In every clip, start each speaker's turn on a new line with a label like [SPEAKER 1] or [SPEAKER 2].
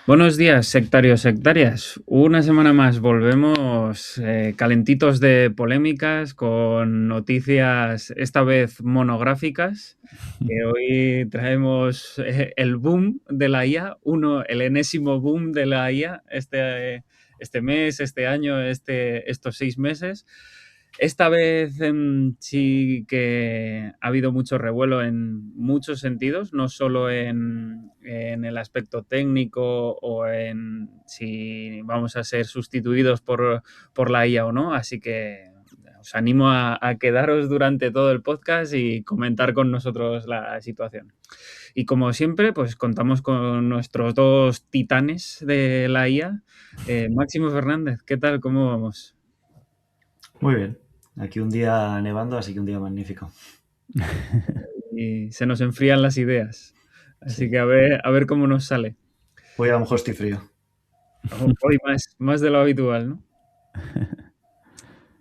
[SPEAKER 1] Buenos días, sectarios, sectarias. Una semana más volvemos calentitos de polémicas con noticias, esta vez monográficas, que hoy traemos el boom de la IA, el enésimo boom de la IA este mes, este año, estos 6 meses. Esta vez sí que ha habido mucho revuelo en muchos sentidos, no solo en el aspecto técnico o en si vamos a ser sustituidos por la IA o no. Así que os animo a quedaros durante todo el podcast y comentar con nosotros la situación. Y como siempre, pues contamos con nuestros dos titanes de la IA. Máximo Fernández, ¿qué tal? ¿Cómo vamos?
[SPEAKER 2] Muy bien. Aquí un día nevando, así que un día magnífico.
[SPEAKER 1] Y se nos enfrían las ideas. Así
[SPEAKER 2] Sí.
[SPEAKER 1] que a ver cómo nos sale.
[SPEAKER 2] Hoy a lo mejor estoy frío.
[SPEAKER 1] Hoy más de lo habitual, ¿no?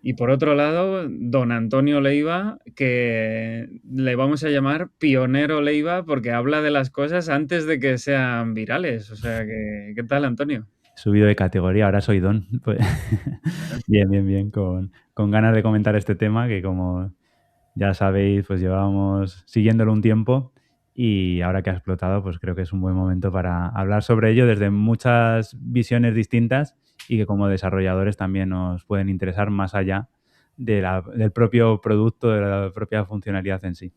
[SPEAKER 1] Y por otro lado, don Antonio Leiva, que le vamos a llamar Pionero Leiva porque habla de las cosas antes de que sean virales. O sea que, ¿qué tal, Antonio?
[SPEAKER 3] He subido de categoría, ahora soy Don. Pues, bien, bien, bien, con ganas de comentar este tema que, como ya sabéis, pues llevábamos siguiéndolo un tiempo y ahora que ha explotado, pues creo que es un buen momento para hablar sobre ello desde muchas visiones distintas y que como desarrolladores también nos pueden interesar más allá del propio producto, de la propia funcionalidad en sí.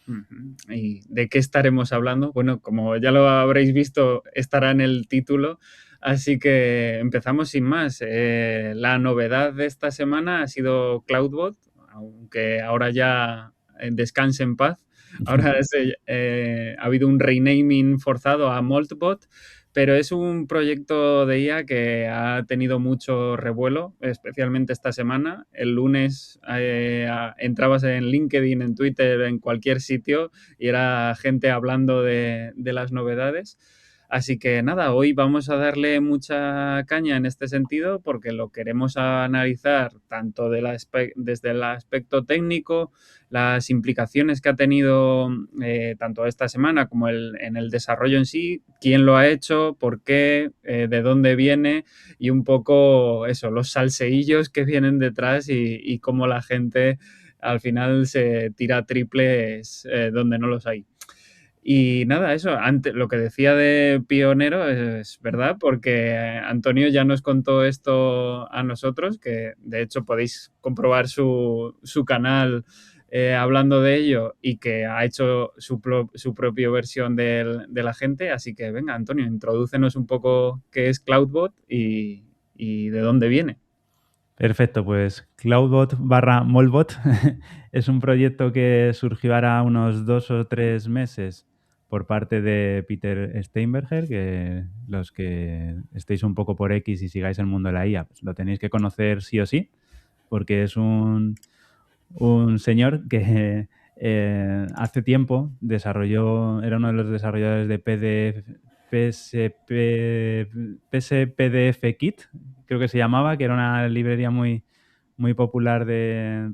[SPEAKER 1] Ujú. ¿Y de qué estaremos hablando? Bueno, como ya lo habréis visto, estará en el título. Así que empezamos sin más. La novedad de esta semana ha sido CloudBot, aunque ahora ya descanse en paz. Ahora ha habido un renaming forzado a Moltbot, pero es un proyecto de IA que ha tenido mucho revuelo, especialmente esta semana. El lunes entrabas en LinkedIn, en Twitter, en cualquier sitio y era gente hablando de las novedades. Así que nada, hoy vamos a darle mucha caña en este sentido porque lo queremos analizar tanto desde el aspecto técnico, las implicaciones que ha tenido tanto esta semana como en el desarrollo en sí, quién lo ha hecho, por qué, de dónde viene y un poco eso, los salseillos que vienen detrás y cómo la gente al final se tira triples donde no los hay. Y nada, eso, antes, lo que decía de pionero es verdad, porque Antonio ya nos contó esto a nosotros, que de hecho podéis comprobar su canal hablando de ello y que ha hecho su propia versión de la gente. Así que venga, Antonio, introdúcenos un poco qué es CloudBot y de dónde viene.
[SPEAKER 3] Perfecto, pues Cloudbot barra Molbot es un proyecto que surgió ahora unos 2 o 3 meses por parte de Peter Steinberger, que los que estéis un poco por X y sigáis el mundo de la IA, pues lo tenéis que conocer sí o sí, porque es un señor que hace tiempo era uno de los desarrolladores de PSPDF Kit, creo que se llamaba, que era una librería muy, muy popular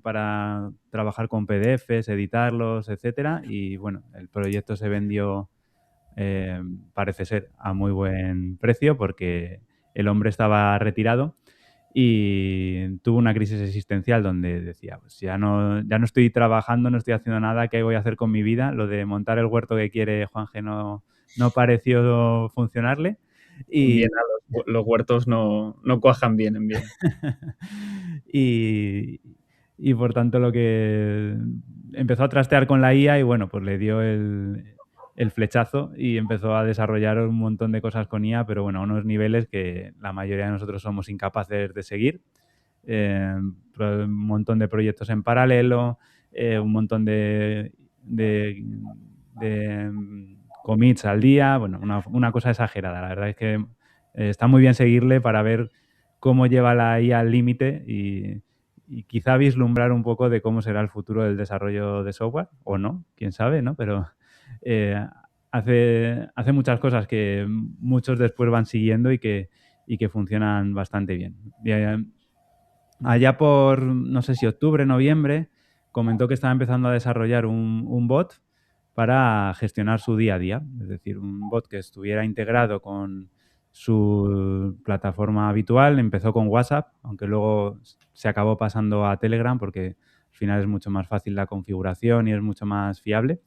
[SPEAKER 3] para trabajar con PDFs, editarlos, etcétera. Y bueno, el proyecto se vendió, parece ser, a muy buen precio porque el hombre estaba retirado y tuvo una crisis existencial donde decía, pues ya no estoy trabajando, no estoy haciendo nada, ¿qué voy a hacer con mi vida? Lo de montar el huerto que quiere Juanje no pareció funcionarle
[SPEAKER 1] En
[SPEAKER 3] y,
[SPEAKER 1] Viena los huertos no cuajan bien en Viena.
[SPEAKER 3] y, y por tanto lo que empezó a trastear con la IA y bueno, pues le dio el flechazo y empezó a desarrollar un montón de cosas con IA, pero bueno, a unos niveles que la mayoría de nosotros somos incapaces de seguir. Un montón de proyectos en paralelo, un montón de commits al día, bueno, una cosa exagerada. La verdad es que está muy bien seguirle para ver cómo lleva la IA al límite y quizá vislumbrar un poco de cómo será el futuro del desarrollo de software, o no, quién sabe, ¿no? Pero eh, hace muchas cosas que muchos después van siguiendo y que funcionan bastante bien. Allá por, no sé si octubre, noviembre, comentó que estaba empezando a desarrollar un bot para gestionar su día a día. Es decir, un bot que estuviera integrado con su plataforma habitual. Empezó con WhatsApp, aunque luego se acabó pasando a Telegram porque al final es mucho más fácil la configuración y es mucho más fiable.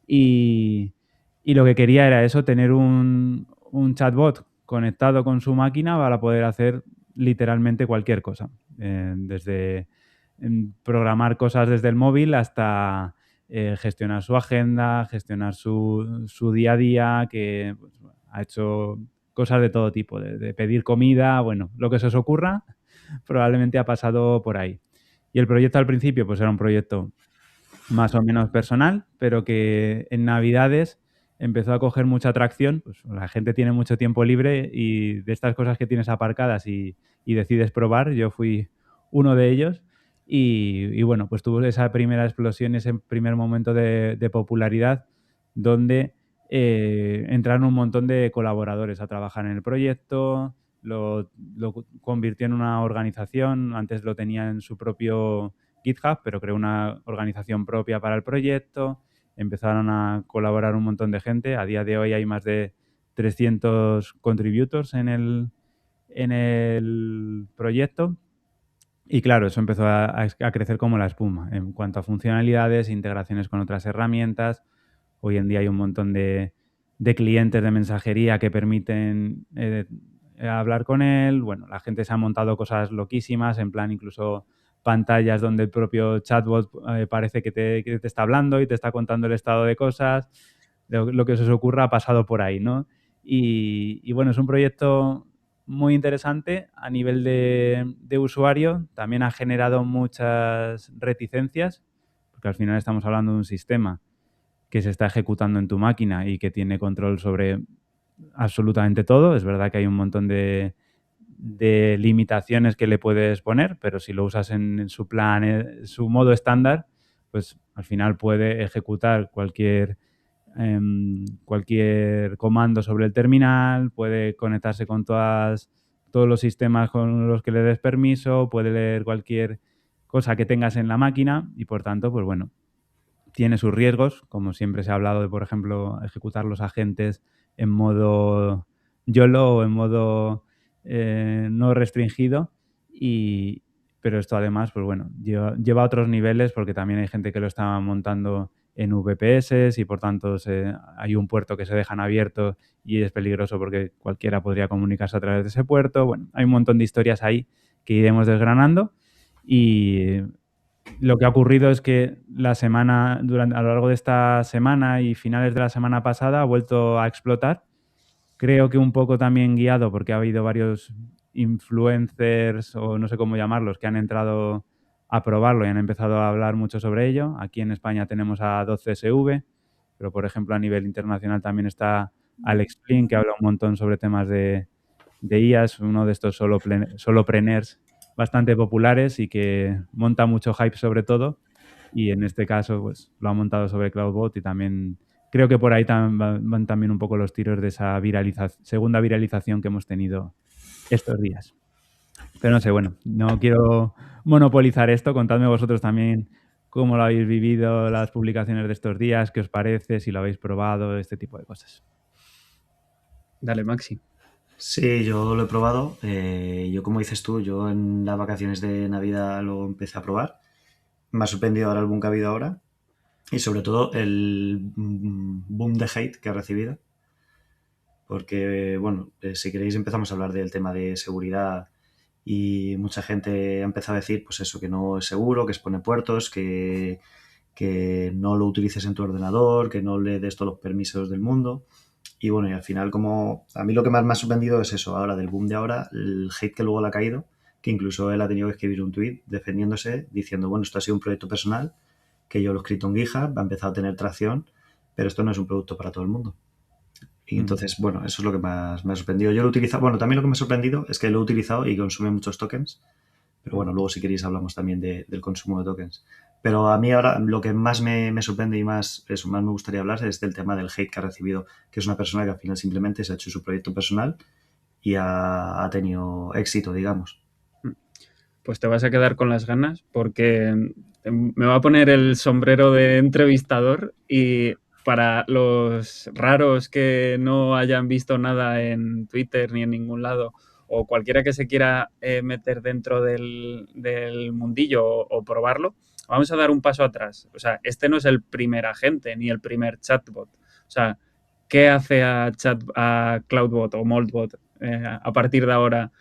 [SPEAKER 3] Y lo que quería era eso, tener un chatbot conectado con su máquina para poder hacer literalmente cualquier cosa. Desde programar cosas desde el móvil hasta gestionar su agenda, gestionar su día a día, que pues, ha hecho cosas de todo tipo, de pedir comida, bueno, lo que se os ocurra, probablemente ha pasado por ahí. Y el proyecto al principio pues era un proyecto más o menos personal, pero que en Navidades empezó a coger mucha atracción. Pues la gente tiene mucho tiempo libre y de estas cosas que tienes aparcadas y decides probar, yo fui uno de ellos. Y bueno, pues tuvo esa primera explosión, ese primer momento de popularidad donde entraron un montón de colaboradores a trabajar en el proyecto, lo convirtió en una organización, antes lo tenía en su propio GitHub, pero creó una organización propia para el proyecto, empezaron a colaborar un montón de gente, a día de hoy hay más de 300 contributors en el proyecto y claro, eso empezó a crecer como la espuma en cuanto a funcionalidades, integraciones con otras herramientas. Hoy en día hay un montón de clientes de mensajería que permiten hablar con él. Bueno, la gente se ha montado cosas loquísimas, en plan incluso pantallas donde el propio chatbot parece que te está hablando y te está contando el estado de cosas. Lo que se os ocurra ha pasado por ahí, ¿no? Y bueno, es un proyecto muy interesante a nivel de usuario. También ha generado muchas reticencias, porque al final estamos hablando de un sistema que se está ejecutando en tu máquina y que tiene control sobre absolutamente todo. Es verdad que hay un montón de limitaciones que le puedes poner, pero si lo usas en su plan, su modo estándar, pues al final puede ejecutar cualquier comando sobre el terminal, puede conectarse con todos los sistemas con los que le des permiso, puede leer cualquier cosa que tengas en la máquina y por tanto, pues bueno, tiene sus riesgos, como siempre se ha hablado de, por ejemplo, ejecutar los agentes en modo YOLO o en modo no restringido. Pero esto además, pues bueno, lleva a otros niveles porque también hay gente que lo está montando en VPS y por tanto hay un puerto que se dejan abierto y es peligroso porque cualquiera podría comunicarse a través de ese puerto. Bueno, hay un montón de historias ahí que iremos desgranando y lo que ha ocurrido es que a lo largo de esta semana y finales de la semana pasada ha vuelto a explotar. Creo que un poco también guiado porque ha habido varios influencers o no sé cómo llamarlos que han entrado a probarlo y han empezado a hablar mucho sobre ello. Aquí en España tenemos a 12SV, pero por ejemplo a nivel internacional también está Alex Flynn, que habla un montón sobre temas de IAS, uno de estos solopreneurs bastante populares y que monta mucho hype sobre todo. Y en este caso, pues lo ha montado sobre CloudBot y también creo que por ahí van también un poco los tiros de esa segunda viralización que hemos tenido estos días. Pero no sé, bueno, no quiero monopolizar esto. Contadme vosotros también cómo lo habéis vivido, las publicaciones de estos días, qué os parece, si lo habéis probado, este tipo de cosas.
[SPEAKER 1] Dale, Maxi.
[SPEAKER 2] Sí, yo lo he probado. Yo, como dices tú, yo en las vacaciones de Navidad lo empecé a probar. Me ha sorprendido ahora el boom que ha habido ahora. Y sobre todo el boom de hate que ha recibido. Porque, bueno, si queréis empezamos a hablar del tema de seguridad y mucha gente ha empezado a decir, pues eso, que no es seguro, que expone puertos, que no lo utilices en tu ordenador, que no le des todos los permisos del mundo. Y bueno, y al final, como a mí lo que más me ha sorprendido es eso, ahora del boom de ahora, el hate que luego le ha caído, que incluso él ha tenido que escribir un tweet defendiéndose, diciendo, bueno, esto ha sido un proyecto personal, que yo lo he escrito en GitHub, ha empezado a tener tracción, pero esto no es un producto para todo el mundo. Y entonces, bueno, eso es lo que más me ha sorprendido. Yo lo he utilizado, bueno, también lo que me ha sorprendido es que lo he utilizado y consume muchos tokens, pero bueno, luego si queréis hablamos también del consumo de tokens. Pero a mí ahora lo que más me sorprende y más me gustaría hablar es del tema del hate que ha recibido, que es una persona que al final simplemente se ha hecho su proyecto personal y ha tenido éxito, digamos.
[SPEAKER 1] Pues te vas a quedar con las ganas porque me va a poner el sombrero de entrevistador y para los raros que no hayan visto nada en Twitter ni en ningún lado, o cualquiera que se quiera meter dentro del mundillo o probarlo, vamos a dar un paso atrás. O sea, este no es el primer agente ni el primer chatbot. O sea, ¿qué hace a CloudBot o Moldbot a partir de ahora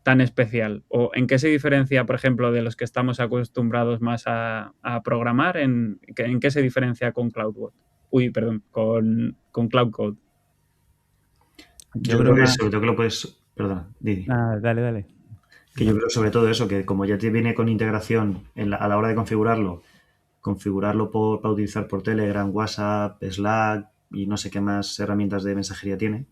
[SPEAKER 1] tan especial? ¿O en qué se diferencia, por ejemplo, de los que estamos acostumbrados más a programar? ¿En qué se diferencia con CloudBot? Uy, perdón, con Cloud Code.
[SPEAKER 3] Yo
[SPEAKER 2] Yo
[SPEAKER 3] creo
[SPEAKER 2] creo que
[SPEAKER 3] una...
[SPEAKER 2] sobre todo que lo puedes... Perdona, Didi.
[SPEAKER 3] Dale, dale.
[SPEAKER 2] Que yo creo sobre todo eso, que como ya te viene con integración a la hora de configurarlo para utilizar por Telegram, WhatsApp, Slack y no sé qué más herramientas de mensajería tiene,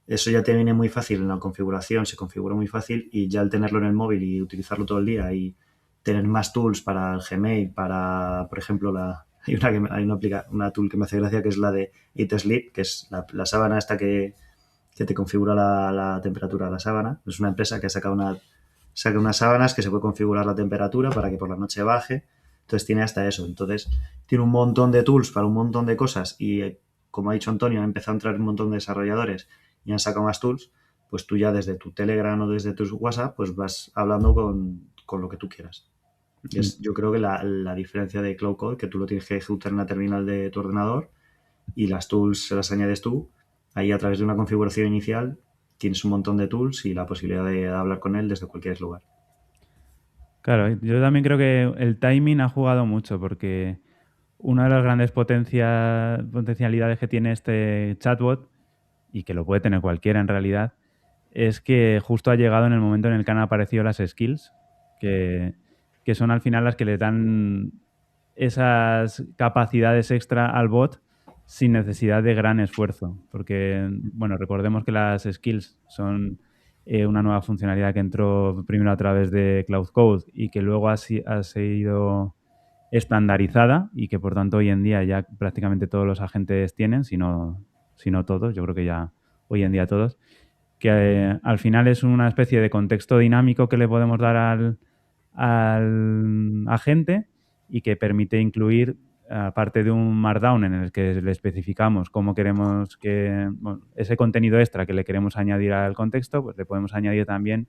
[SPEAKER 2] eso ya te viene muy fácil en la configuración, se configura muy fácil y ya al tenerlo en el móvil y utilizarlo todo el día y tener más tools para el Gmail, para, por ejemplo, una tool que me hace gracia que es la de Eat Sleep, que es la sábana esta que te configura la temperatura de la sábana. Es una empresa que saca unas sábanas que se puede configurar la temperatura para que por la noche baje. Entonces tiene hasta eso. Entonces tiene un montón de tools para un montón de cosas y como ha dicho Antonio, ha empezado a entrar un montón de desarrolladores y han sacado más tools, pues tú ya desde tu Telegram o desde tu WhatsApp pues vas hablando con lo que tú quieras. Y yo creo que la diferencia de Cloud Code, que tú lo tienes que ejecutar en la terminal de tu ordenador y las tools se las añades tú, ahí a través de una configuración inicial tienes un montón de tools y la posibilidad de hablar con él desde cualquier lugar.
[SPEAKER 3] Claro, yo también creo que el timing ha jugado mucho porque una de las grandes potencialidades que tiene este chatbot, y que lo puede tener cualquiera en realidad, es que justo ha llegado en el momento en el que han aparecido las skills, que son al final las que le dan esas capacidades extra al bot sin necesidad de gran esfuerzo. Porque, bueno, recordemos que las skills son una nueva funcionalidad que entró primero a través de Cloud Code y que luego ha sido estandarizada y que por tanto hoy en día ya prácticamente todos los agentes tienen, si no todos, yo creo que ya hoy en día todos, que al final es una especie de contexto dinámico que le podemos dar al agente y que permite incluir, aparte de un Markdown en el que le especificamos cómo queremos que ese contenido extra que le queremos añadir al contexto, pues le podemos añadir también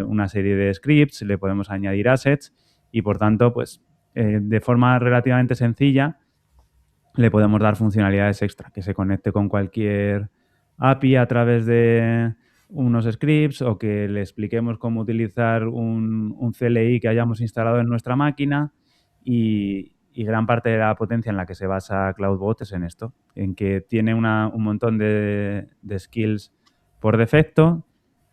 [SPEAKER 3] una serie de scripts, le podemos añadir assets y por tanto, pues de forma relativamente sencilla le podemos dar funcionalidades extra, que se conecte con cualquier API a través de unos scripts o que le expliquemos cómo utilizar un CLI que hayamos instalado en nuestra máquina y gran parte de la potencia en la que se basa CloudBot es en esto, en que tiene un montón de skills por defecto,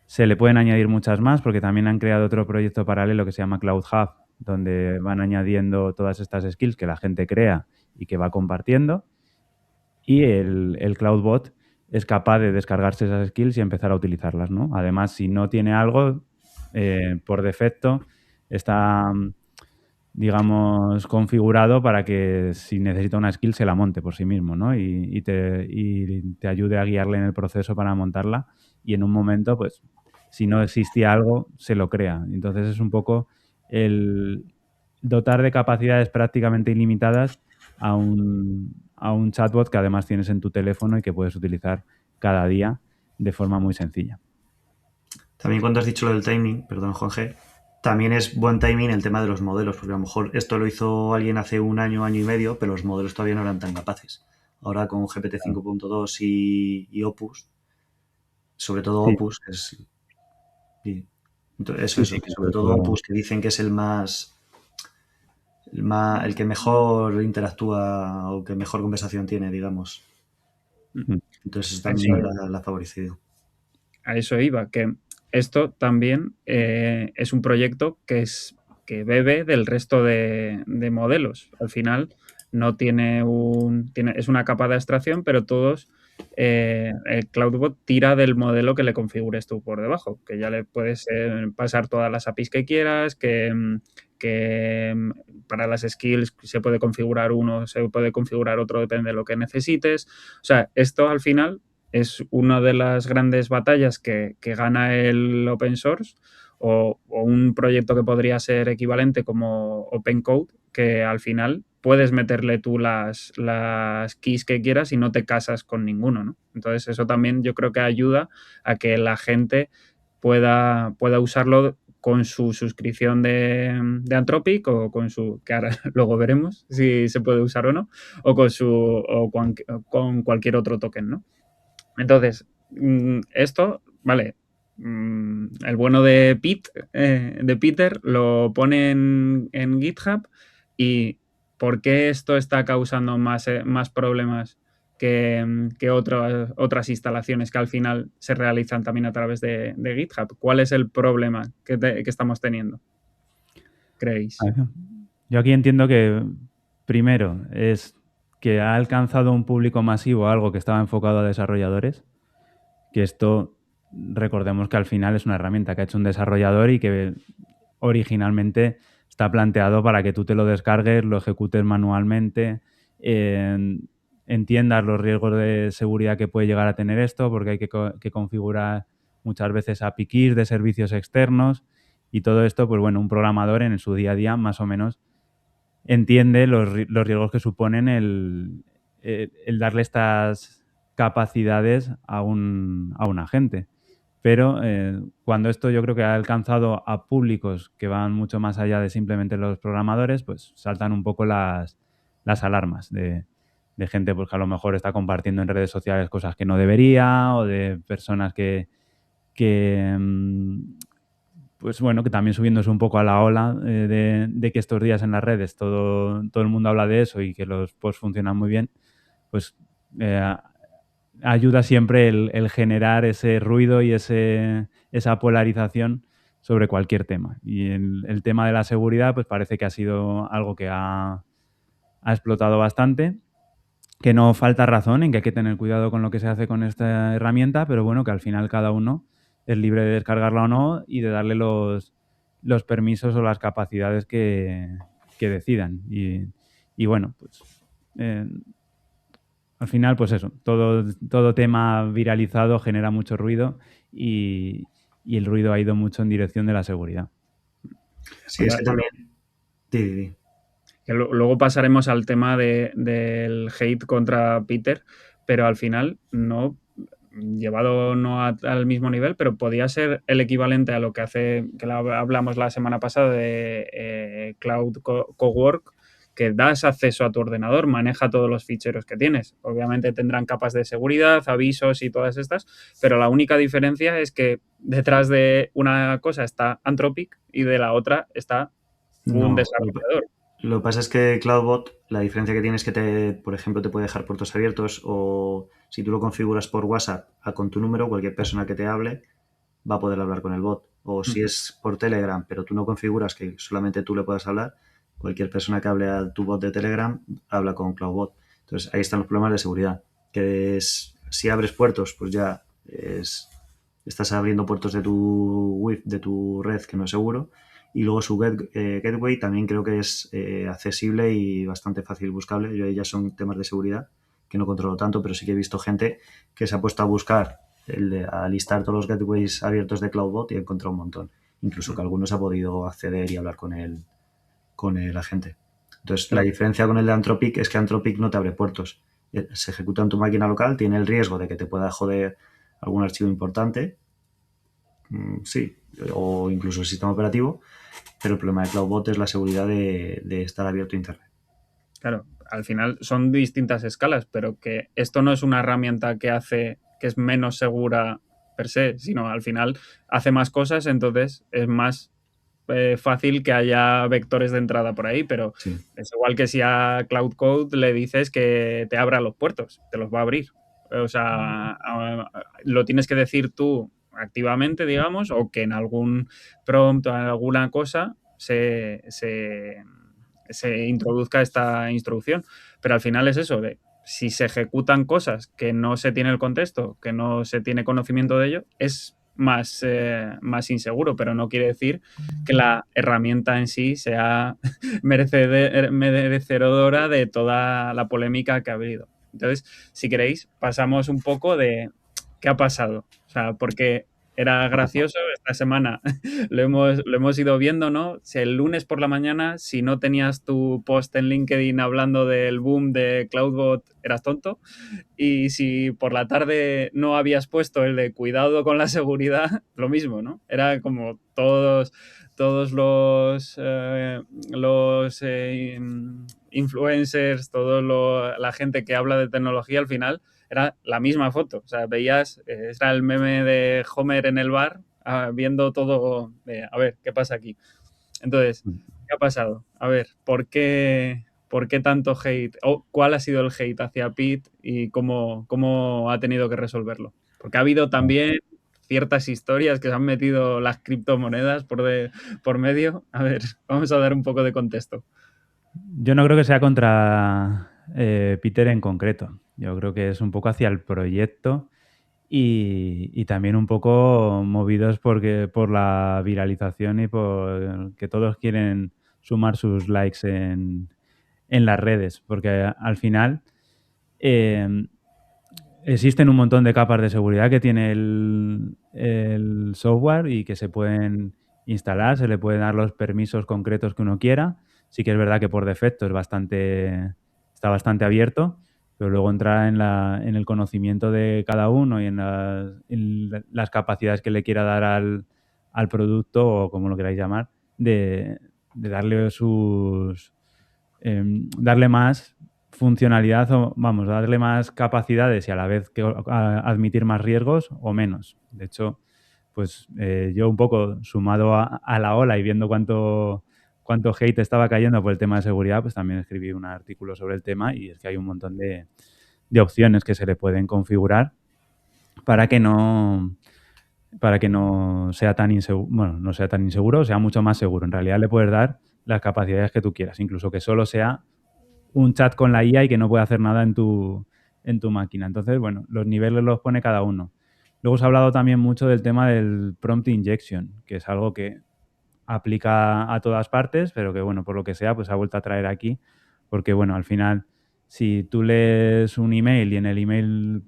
[SPEAKER 3] se le pueden añadir muchas más porque también han creado otro proyecto paralelo que se llama Cloud Hub, donde van añadiendo todas estas skills que la gente crea y que va compartiendo. Y el CloudBot es capaz de descargarse esas skills y empezar a utilizarlas, ¿no? Además, si no tiene algo, por defecto está, digamos, configurado para que si necesita una skill se la monte por sí mismo, ¿no? Y te ayude a guiarle en el proceso para montarla y en un momento, pues, si no existía algo, se lo crea. Entonces es un poco el dotar de capacidades prácticamente ilimitadas a un chatbot que además tienes en tu teléfono y que puedes utilizar cada día de forma muy sencilla.
[SPEAKER 2] También cuando has dicho lo del timing, perdón, Juan G, también es buen timing el tema de los modelos, porque a lo mejor esto lo hizo alguien hace un año, año y medio, pero los modelos todavía no eran tan capaces. Ahora con GPT 5.2 y Opus, sobre todo
[SPEAKER 3] Sí.
[SPEAKER 2] Opus, que es... sobre todo Opus, que dicen que es el que mejor interactúa o que mejor conversación tiene, digamos. Entonces también la ha favorecido.
[SPEAKER 1] A eso iba, que esto también es un proyecto que bebe del resto de modelos. Al final no es una capa de abstracción, pero todos el CloudBot tira del modelo que le configures tú por debajo, que ya le puedes pasar todas las APIs que quieras, que para las skills se puede configurar uno, se puede configurar otro, depende de lo que necesites. O sea, esto al final es una de las grandes batallas que gana el open source o un proyecto que podría ser equivalente como Open Code, que al final puedes meterle tú las keys que quieras y no te casas con ninguno, ¿no? Entonces eso también yo creo que ayuda a que la gente pueda usarlo con su suscripción de Anthropic o con su, que ahora luego veremos si se puede usar o no, o con cualquier otro token, ¿no? Entonces, esto, vale, el bueno de Peter, lo pone en GitHub. ¿Y por qué esto está causando más problemas que otras instalaciones que al final se realizan también a través de GitHub? ¿Cuál es el problema que estamos teniendo? ¿Creéis?
[SPEAKER 3] Yo aquí entiendo que, primero, es que ha alcanzado un público masivo algo que estaba enfocado a desarrolladores, que esto, recordemos que al final es una herramienta que ha hecho un desarrollador y que originalmente está planteado para que tú te lo descargues, lo ejecutes manualmente, entiendas los riesgos de seguridad que puede llegar a tener esto, porque hay que configurar muchas veces API keys de servicios externos y todo esto, pues bueno, un programador en su día a día más o menos entiende los riesgos que suponen el darle estas capacidades a un agente. Pero cuando esto yo creo que ha alcanzado a públicos que van mucho más allá de simplemente los programadores, pues saltan un poco las alarmas de gente pues, que a lo mejor está compartiendo en redes sociales cosas que no debería, o de personas que pues bueno, que también subiéndose un poco a la ola de que estos días en las redes todo el mundo habla de eso y que los posts funcionan muy bien, pues ayuda siempre el generar ese ruido y esa polarización sobre cualquier tema. Y el tema de la seguridad pues parece que ha sido algo que ha explotado bastante, que no falta razón en que hay que tener cuidado con lo que se hace con esta herramienta, pero bueno, que al final cada uno es libre de descargarla o no y de darle los permisos o las capacidades que decidan. Y bueno, pues al final, pues eso, todo tema viralizado genera mucho ruido y el ruido ha ido mucho en dirección de la seguridad.
[SPEAKER 2] Sí, es que también... Di.
[SPEAKER 1] Que luego pasaremos al tema del hate contra Peter, pero al final no, llevado no al mismo nivel, pero podía ser el equivalente a lo que hablamos la semana pasada de Cloud Cowork, que das acceso a tu ordenador, maneja todos los ficheros que tienes. Obviamente tendrán capas de seguridad, avisos y todas estas, pero la única diferencia es que detrás de una cosa está Anthropic y de la otra está un desarrollador.
[SPEAKER 2] Lo que pasa es que CloudBot, la diferencia que tiene es que, por ejemplo, te puede dejar puertos abiertos, o si tú lo configuras por WhatsApp con tu número, cualquier persona que te hable va a poder hablar con el bot. O si es por Telegram, pero tú no configuras que solamente tú le puedas hablar, cualquier persona que hable a tu bot de Telegram habla con CloudBot. Entonces ahí están los problemas de seguridad. Que es, si abres puertos, pues ya estás abriendo puertos de tu red que no es seguro. Y luego su gateway también creo que es accesible y bastante fácil buscable. Yo ya son temas de seguridad que no controlo tanto, pero sí que he visto gente que se ha puesto a buscar, a listar todos los gateways abiertos de CloudBot y ha encontrado un montón. Incluso que algunos ha podido acceder y hablar con el agente. Entonces, la diferencia con el de Anthropic es que Anthropic no te abre puertos. Se ejecuta en tu máquina local, tiene el riesgo de que te pueda joder algún archivo importante, sí, o incluso el sistema operativo, pero el problema de CloudBot es la seguridad de estar abierto a Internet.
[SPEAKER 1] Claro, al final son distintas escalas, pero que esto no es una herramienta que es menos segura per se, sino al final hace más cosas, entonces es más fácil que haya vectores de entrada por ahí, pero sí, es igual que si a Cloud Code le dices que te abra los puertos, te los va a abrir. O sea, lo tienes que decir tú activamente, digamos, o que en algún prompt o en alguna cosa se introduzca esta instrucción. Pero al final es eso, de si se ejecutan cosas que no se tiene el contexto, que no se tiene conocimiento de ello, es más inseguro, pero no quiere decir que la herramienta en sí sea merecedora de toda la polémica que ha habido. Entonces, si queréis, pasamos un poco de qué ha pasado. O sea, porque era gracioso esta semana lo hemos ido viendo, ¿no? Si el lunes por la mañana, si no tenías tu post en LinkedIn hablando del boom de CloudBot, eras tonto. Y si por la tarde no habías puesto el de cuidado con la seguridad, lo mismo, ¿no? Era como todos los influencers, la gente que habla de tecnología, al final era la misma foto. O sea, veías, era el meme de Homer en el bar, viendo todo, a ver, ¿qué pasa aquí? Entonces, ¿qué ha pasado? A ver, ¿por qué tanto hate? ¿O cuál ha sido el hate hacia Pete y cómo ha tenido que resolverlo? Porque ha habido también ciertas historias que se han metido las criptomonedas por medio. A ver, vamos a dar un poco de contexto.
[SPEAKER 3] Yo no creo que sea contra Peter en concreto. Yo creo que es un poco hacia el proyecto y también un poco movidos por la viralización y por que todos quieren sumar sus likes en las redes. Porque al final eh, existen un montón de capas de seguridad que tiene el software y que se pueden instalar, se le pueden dar los permisos concretos que uno quiera. Sí que es verdad que por defecto está bastante abierto, pero luego entra en el conocimiento de cada uno y en las capacidades que le quiera dar al producto o como lo queráis llamar, de darle más funcionalidad o, vamos, darle más capacidades y a la vez que admitir más riesgos o menos. De hecho, pues yo un poco sumado a la ola y viendo cuánto hate estaba cayendo por el tema de seguridad, pues también escribí un artículo sobre el tema y es que hay un montón de opciones que se le pueden configurar para que no sea tan inseguro, bueno, no sea tan inseguro, sea mucho más seguro. En realidad le puedes dar las capacidades que tú quieras, incluso que solo sea un chat con la IA y que no puede hacer nada en tu máquina. Entonces, bueno, los niveles los pone cada uno. Luego se ha hablado también mucho del tema del prompt injection, que es algo que aplica a todas partes, pero que, bueno, por lo que sea, pues ha vuelto a traer aquí, porque, bueno, al final, si tú lees un email y en el email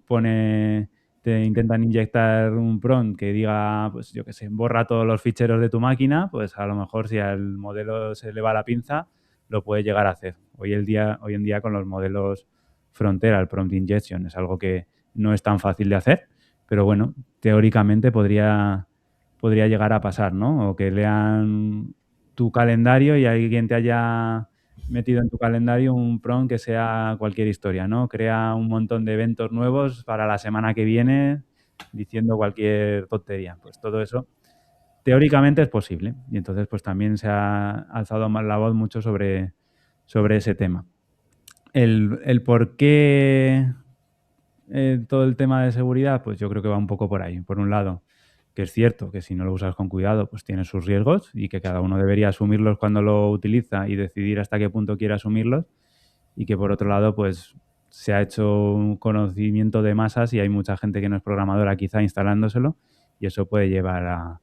[SPEAKER 3] te intentan inyectar un prompt que diga, pues yo qué sé, borra todos los ficheros de tu máquina, pues a lo mejor si al modelo se le va la pinza, lo puede llegar a hacer. Hoy en día con los modelos frontera, el prompt injection es algo que no es tan fácil de hacer, pero bueno, teóricamente podría llegar a pasar, ¿no? O que lean tu calendario y alguien te haya metido en tu calendario un prompt que sea cualquier historia, ¿no? Crea un montón de eventos nuevos para la semana que viene diciendo cualquier tontería. Pues todo eso teóricamente es posible. Y entonces pues también se ha alzado más la voz mucho sobre ese tema. El por qué todo el tema de seguridad, pues yo creo que va un poco por ahí. Por un lado, que es cierto que si no lo usas con cuidado, pues tiene sus riesgos y que cada uno debería asumirlos cuando lo utiliza y decidir hasta qué punto quiere asumirlos. Y que por otro lado, pues se ha hecho un conocimiento de masas y hay mucha gente que no es programadora quizá instalándoselo y eso puede llevar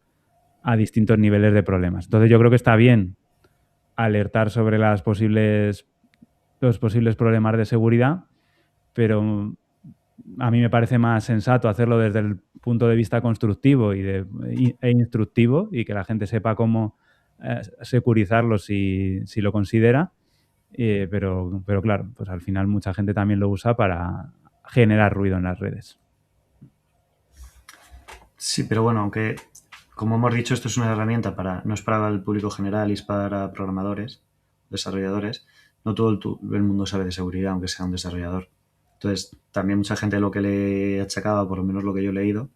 [SPEAKER 3] a distintos niveles de problemas. Entonces yo creo que está bien alertar sobre los posibles problemas de seguridad, pero a mí me parece más sensato hacerlo desde el punto de vista constructivo e instructivo y que la gente sepa cómo securizarlo si lo considera. Pero claro, pues al final mucha gente también lo usa para generar ruido en las redes.
[SPEAKER 2] Sí, pero bueno, aunque como hemos dicho, esto es una herramienta no es para el público general y es para programadores, desarrolladores. No todo el mundo sabe de seguridad, aunque sea un desarrollador. Entonces, también mucha gente lo que le achacaba, por lo menos lo que yo he leído,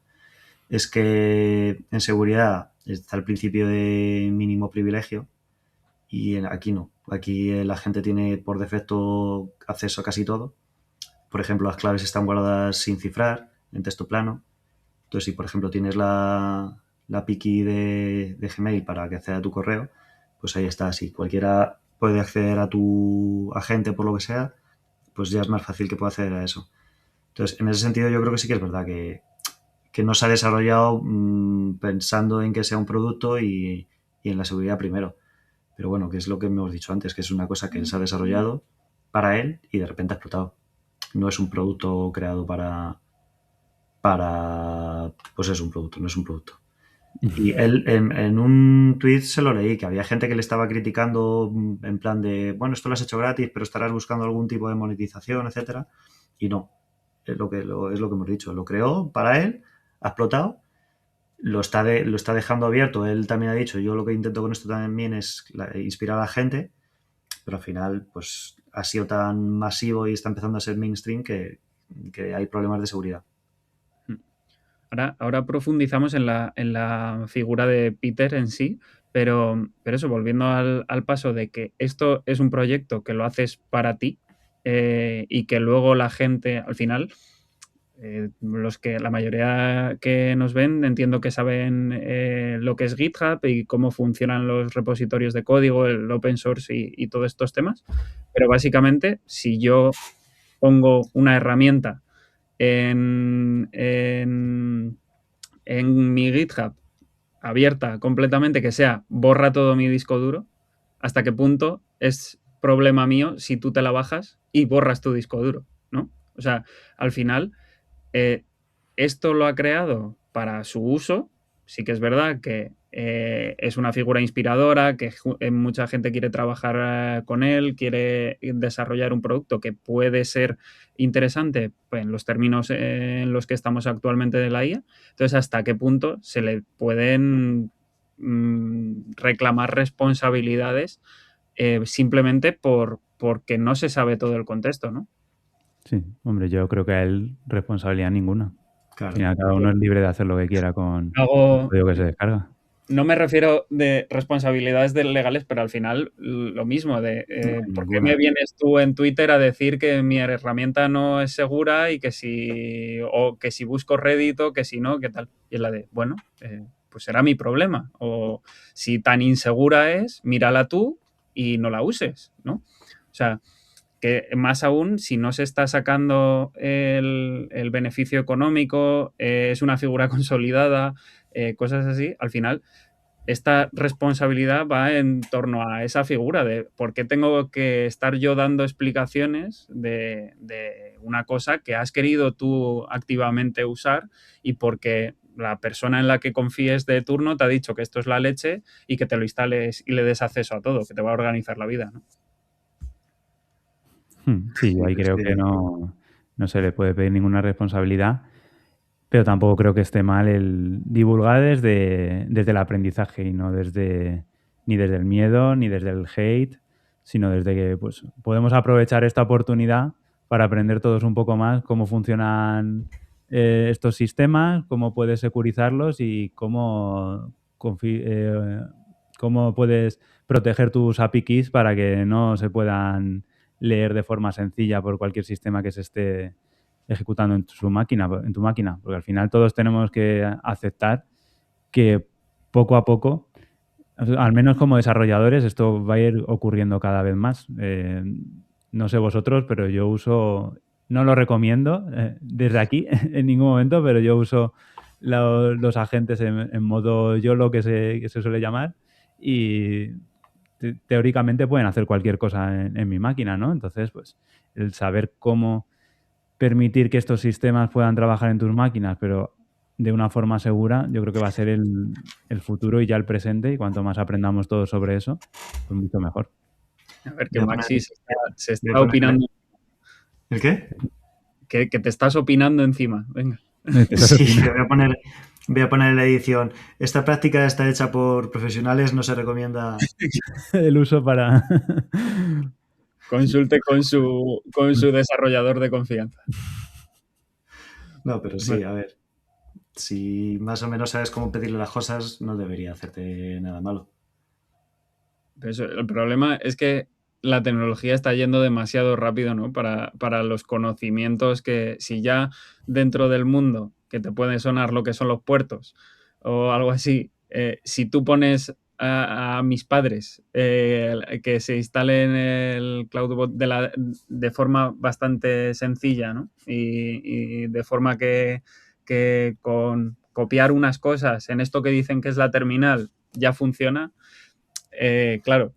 [SPEAKER 2] es que en seguridad está el principio de mínimo privilegio y aquí no. Aquí la gente tiene por defecto acceso a casi todo. Por ejemplo, las claves están guardadas sin cifrar, en texto plano. Entonces, si por ejemplo tienes la piqui de Gmail para que acceda a tu correo, pues ahí está. Si cualquiera puede acceder a tu agente por lo que sea, pues ya es más fácil que pueda acceder a eso. Entonces, en ese sentido yo creo que sí que es verdad que no se ha desarrollado pensando en que sea un producto y en la seguridad primero. Pero bueno, que es lo que hemos dicho antes, que es una cosa que él se ha desarrollado para él y de repente ha explotado. No es un producto creado pues es un producto, no es un producto. Y él en un tweet se lo leí, que había gente que le estaba criticando en plan de, bueno, esto lo has hecho gratis, pero estarás buscando algún tipo de monetización, etcétera. Y no, es lo que hemos dicho. Lo creó para él, ha explotado, lo está dejando abierto. Él también ha dicho, yo lo que intento con esto también es inspirar a la gente, pero al final pues ha sido tan masivo y está empezando a ser mainstream que hay problemas de seguridad.
[SPEAKER 1] Ahora profundizamos en la figura de Peter en sí, pero eso, volviendo al paso de que esto es un proyecto que lo haces para ti y que luego la gente, al final, la mayoría que nos ven, entiendo que saben lo que es GitHub y cómo funcionan los repositorios de código, el open source y todos estos temas, pero básicamente, si yo pongo una herramienta en, en, en mi GitHub abierta completamente, que sea borra todo mi disco duro, hasta qué punto es problema mío si tú te la bajas y borras tu disco duro, ¿no? O sea, al final, eh, esto lo ha creado para su uso. Sí que es verdad que es una figura inspiradora, que mucha gente quiere trabajar con él, quiere desarrollar un producto que puede ser interesante pues, en los términos en los que estamos actualmente de la IA. Entonces, ¿hasta qué punto se le pueden reclamar responsabilidades simplemente porque no se sabe todo el contexto, ¿no?
[SPEAKER 3] Sí, hombre, yo creo que a él responsabilidad ninguna. Al
[SPEAKER 2] Claro.
[SPEAKER 3] final, cada uno es libre de hacer lo que quiera con el
[SPEAKER 1] Hago,
[SPEAKER 3] código que se descarga.
[SPEAKER 1] No me refiero de responsabilidades legales, pero al final lo mismo, de
[SPEAKER 2] No hay
[SPEAKER 1] ¿por qué me
[SPEAKER 2] ninguna.
[SPEAKER 1] vienes tú en Twitter a decir que mi herramienta no es segura y o que si busco Reddit o que si no, qué tal? Y es la de, bueno, pues será mi problema. O si tan insegura es, mírala tú y no la uses, ¿no? O sea, que más aún, si no se está sacando el beneficio económico, es una figura consolidada, cosas así, al final esta responsabilidad va en torno a esa figura de por qué tengo que estar yo dando explicaciones de una cosa que has querido tú activamente usar y porque la persona en la que confíes de turno te ha dicho que esto es la leche y que te lo instales y le des acceso a todo, que te va a organizar la vida, ¿no?
[SPEAKER 3] Sí, yo
[SPEAKER 2] Sí,
[SPEAKER 3] ahí
[SPEAKER 2] pero es
[SPEAKER 3] creo que
[SPEAKER 2] que
[SPEAKER 3] no se le puede pedir ninguna responsabilidad, pero tampoco creo que esté mal el divulgar desde el aprendizaje y no ni desde el miedo, ni desde el hate, sino desde que pues, podemos aprovechar esta oportunidad para aprender todos un poco más cómo funcionan estos sistemas, cómo puedes securizarlos y cómo puedes proteger tus API keys para que no se puedan leer de forma sencilla por cualquier sistema que se esté ejecutando en tu máquina, porque al final todos tenemos que aceptar que poco a poco, al menos como desarrolladores, esto va a ir ocurriendo cada vez más. No sé vosotros, pero yo no lo recomiendo desde aquí en ningún momento, pero yo uso los agentes en modo YOLO que se suele llamar y teóricamente pueden hacer cualquier cosa en mi máquina, ¿no? Entonces, pues el saber cómo permitir que estos sistemas puedan trabajar en tus máquinas, pero de una forma segura, yo creo que va a ser el futuro y ya el presente, y cuanto más aprendamos todos sobre eso, pues mucho mejor.
[SPEAKER 1] A ver, que
[SPEAKER 2] voy a poner,
[SPEAKER 1] Maxi se
[SPEAKER 2] voy a
[SPEAKER 1] está
[SPEAKER 2] poner-
[SPEAKER 1] opinando,
[SPEAKER 2] ¿El qué?
[SPEAKER 1] que te estás opinando encima. Venga.
[SPEAKER 3] Estás
[SPEAKER 2] Sí, que
[SPEAKER 3] opinando.
[SPEAKER 2] voy a poner en la edición. Esta práctica está hecha por profesionales, no se recomienda.
[SPEAKER 3] El uso para...
[SPEAKER 1] Consulte con su desarrollador de confianza.
[SPEAKER 2] No, pero sí,
[SPEAKER 3] Bueno,
[SPEAKER 2] a ver. Si más o menos sabes cómo pedirle las cosas, no debería hacerte nada malo.
[SPEAKER 1] Pero el problema es que la tecnología está yendo demasiado rápido, ¿no? Para los conocimientos que si ya dentro del mundo, que te puede sonar lo que son los puertos o algo así, si tú pones a mis padres que se instalen el CloudBot de forma bastante sencilla, ¿no? Y de forma que con copiar unas cosas en esto que dicen que es la terminal ya funciona, claro,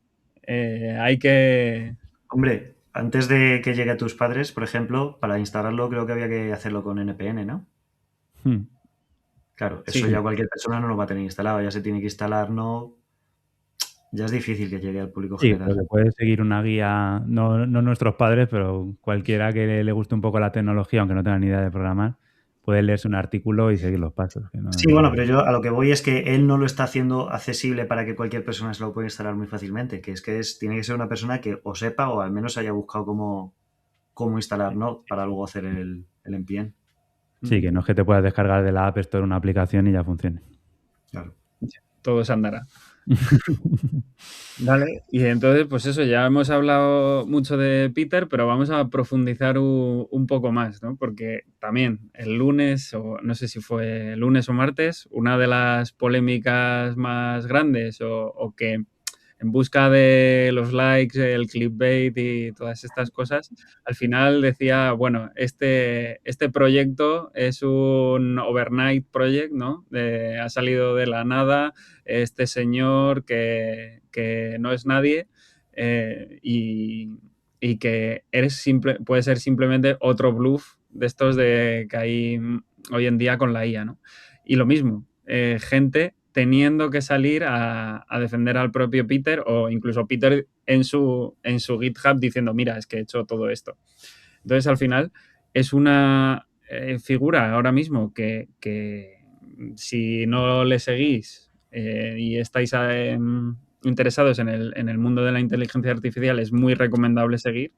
[SPEAKER 1] hay que...
[SPEAKER 2] Hombre, antes de que llegue a tus padres, por ejemplo, para instalarlo creo que había que hacerlo con NPN, ¿no?
[SPEAKER 3] hmm,
[SPEAKER 2] Claro, eso
[SPEAKER 1] Sí,
[SPEAKER 2] ya cualquier persona no lo va a tener instalado, ya se tiene que instalar, no, ya es difícil que llegue al público
[SPEAKER 3] Sí,
[SPEAKER 2] general.
[SPEAKER 3] porque puedes seguir una guía, no nuestros padres, pero cualquiera que le guste un poco la tecnología, aunque no tenga ni idea de programar, puede leerse un artículo y seguir los pasos. Que no
[SPEAKER 2] Sí,
[SPEAKER 3] es-
[SPEAKER 2] bueno, pero yo a lo que voy es que él no lo está haciendo accesible para que cualquier persona se lo pueda instalar muy fácilmente, tiene que ser una persona que o sepa o al menos haya buscado cómo instalar, ¿no? Para luego hacer el NPN.
[SPEAKER 3] Sí, que no es que te puedas descargar de la App Store una aplicación y ya funcione.
[SPEAKER 2] Claro.
[SPEAKER 1] todo se andará. Vale, y entonces, pues eso, ya hemos hablado mucho de Peter, pero vamos a profundizar un poco más, ¿no? Porque también el lunes, o no sé si fue lunes o martes, una de las polémicas más grandes o que en busca de los likes, el clickbait y todas estas cosas, al final decía, bueno, este proyecto es un overnight project, ¿no? Ha salido de la nada este señor que no es nadie y que puede ser simplemente otro bluff de estos de que hay hoy en día con la IA, ¿no? Y lo mismo, gente teniendo que salir a defender al propio Peter o incluso Peter en su GitHub diciendo, mira, es que he hecho todo esto. Entonces, al final, es una figura ahora mismo que si no le seguís y estáis interesados en el mundo de la inteligencia artificial, es muy recomendable seguir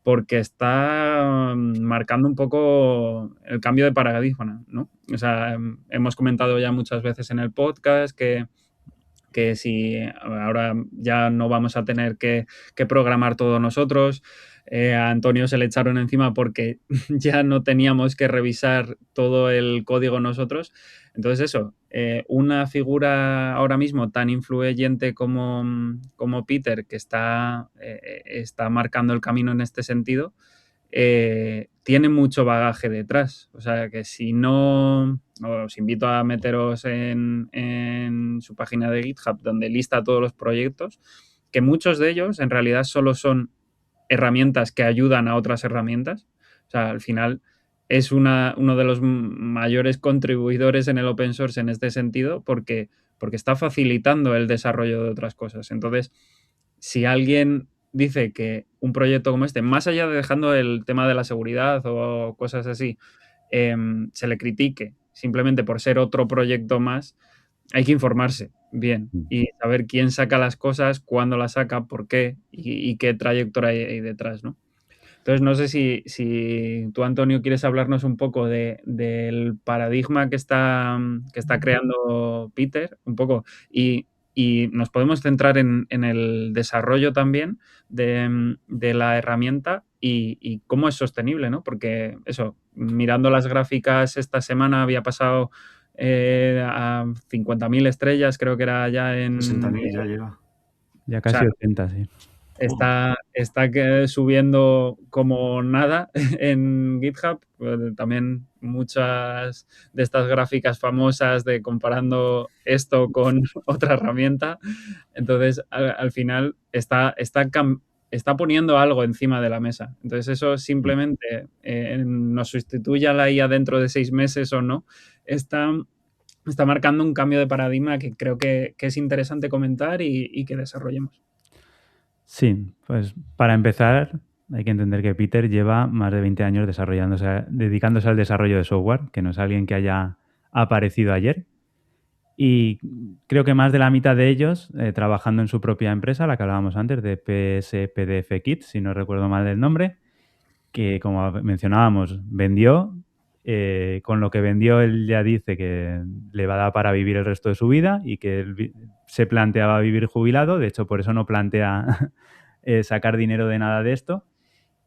[SPEAKER 1] porque está marcando un poco el cambio de paradigma, ¿no? O sea, hemos comentado ya muchas veces en el podcast que si ahora ya no vamos a tener que programar todos nosotros. A Antonio se le echaron encima porque ya no teníamos que revisar todo el código nosotros. Entonces eso, una figura ahora mismo tan influyente como Peter, que está marcando el camino en este sentido, tiene mucho bagaje detrás. O sea que si no, os invito a meteros en su página de GitHub donde lista todos los proyectos, que muchos de ellos en realidad solo son herramientas que ayudan a otras herramientas. O sea, al final es uno de los mayores contribuidores en el open source en este sentido porque está facilitando el desarrollo de otras cosas. Entonces, si alguien dice que un proyecto como este, más allá de dejando el tema de la seguridad o cosas así, se le critique simplemente por ser otro proyecto más, hay que informarse bien y saber quién saca las cosas, cuándo las saca, por qué y qué trayectoria hay detrás, ¿no? Entonces, no sé si tú, Antonio, quieres hablarnos un poco del paradigma que está creando Peter, un poco, y nos podemos centrar en el desarrollo también de la herramienta y cómo es sostenible, ¿no? Porque eso, mirando las gráficas esta semana había pasado a 50.000 estrellas, creo que era ya
[SPEAKER 2] 60.000 ya lleva.
[SPEAKER 3] Ya
[SPEAKER 1] o sea,
[SPEAKER 3] casi 80, sí.
[SPEAKER 1] está subiendo como nada en GitHub. También muchas de estas gráficas famosas de comparando esto con otra herramienta. Entonces, al final, está poniendo algo encima de la mesa. Entonces, eso simplemente nos sustituye a la IA dentro de 6 meses o no, está marcando un cambio de paradigma que creo que es interesante comentar y que desarrollemos.
[SPEAKER 3] Sí, pues para empezar hay que entender que Peter lleva más de 20 años dedicándose al desarrollo de software, que no es alguien que haya aparecido ayer. Y creo que más de la mitad de ellos trabajando en su propia empresa, la que hablábamos antes, de PSPDF Kit, si no recuerdo mal el nombre, que como mencionábamos, vendió. Con lo que vendió, él ya dice que le va a dar para vivir el resto de su vida y que él se planteaba vivir jubilado. De hecho, por eso no plantea sacar dinero de nada de esto.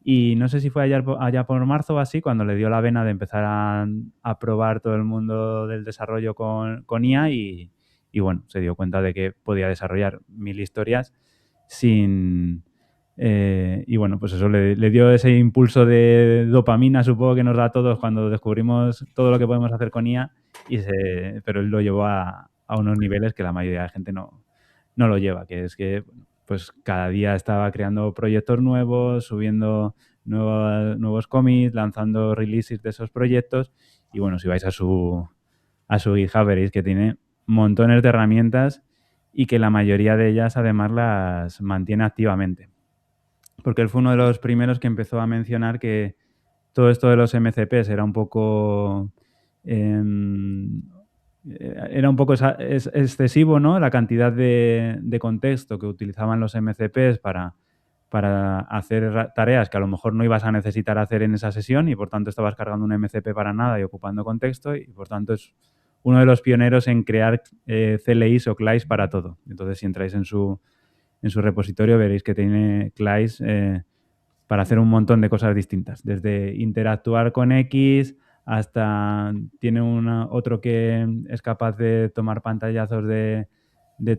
[SPEAKER 3] Y no sé si fue allá por marzo o así, cuando le dio la vena de empezar a probar todo el mundo del desarrollo con IA y bueno, se dio cuenta de que podía desarrollar 1000 historias sin... y bueno, pues eso le dio ese impulso de dopamina, supongo que nos da a todos cuando descubrimos todo lo que podemos hacer con IA, pero él lo llevó a unos niveles que la mayoría de gente no lo lleva, que es que pues cada día estaba creando proyectos nuevos, subiendo nuevos commits, lanzando releases de esos proyectos y bueno, si vais a su a su GitHub, veréis que tiene montones de herramientas y que la mayoría de ellas además las mantiene activamente. Porque él fue uno de los primeros que empezó a mencionar que todo esto de los MCPs era un poco excesivo, ¿no? La cantidad de contexto que utilizaban los MCPs para hacer tareas que a lo mejor no ibas a necesitar hacer en esa sesión y por tanto estabas cargando un MCP para nada y ocupando contexto y por tanto es uno de los pioneros en crear CLIs o CLIs para todo. Entonces, si entráis en su repositorio veréis que tiene CLIs para hacer un montón de cosas distintas, desde interactuar con X hasta tiene otro que es capaz de tomar pantallazos de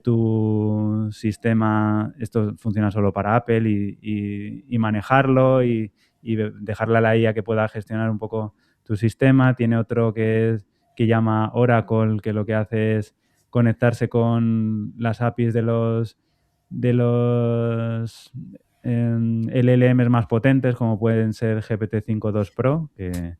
[SPEAKER 3] tu sistema. Esto funciona solo para Apple y manejarlo y dejarle a la IA que pueda gestionar un poco tu sistema. Tiene otro que llama Oracle, que lo que hace es conectarse con las APIs de los LLMs más potentes, como pueden ser GPT-5.2 Pro, que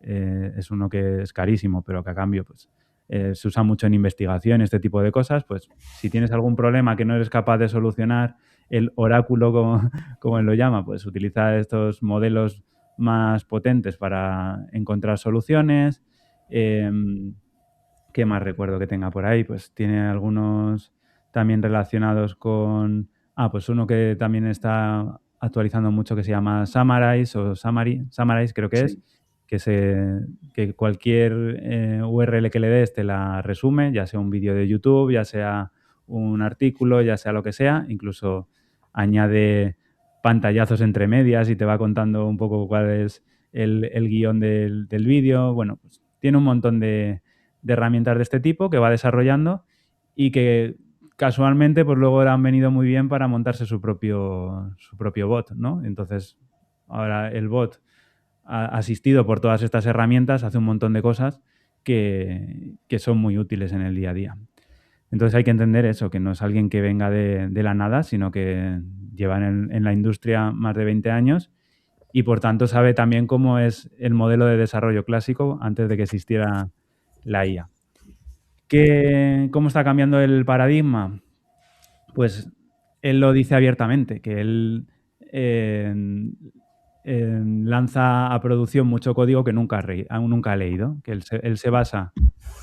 [SPEAKER 3] es uno que es carísimo, pero que a cambio pues, se usa mucho en investigación, este tipo de cosas. Pues si tienes algún problema que no eres capaz de solucionar, el oráculo, como él lo llama, pues utiliza estos modelos más potentes para encontrar soluciones. ¿Qué más recuerdo que tenga por ahí? Pues tiene algunos también relacionados con... pues uno que también está actualizando mucho que se llama Summarize o Summarize creo que
[SPEAKER 2] Sí.
[SPEAKER 3] es, que cualquier URL que le des te la resume, ya sea un vídeo de YouTube, ya sea un artículo, ya sea lo que sea, incluso añade pantallazos entre medias y te va contando un poco cuál es el guión del vídeo. Bueno, pues tiene un montón de herramientas de este tipo que va desarrollando y que casualmente pues luego le han venido muy bien para montarse su propio bot, ¿no? Entonces, ahora el bot, asistido por todas estas herramientas, hace un montón de cosas que son muy útiles en el día a día. Entonces hay que entender eso, que no es alguien que venga de la nada, sino que lleva en la industria más de 20 años y por tanto sabe también cómo es el modelo de desarrollo clásico antes de que existiera la IA. ¿Cómo está cambiando el paradigma? Pues él lo dice abiertamente, que él lanza a producción mucho código que nunca ha leído, que él se basa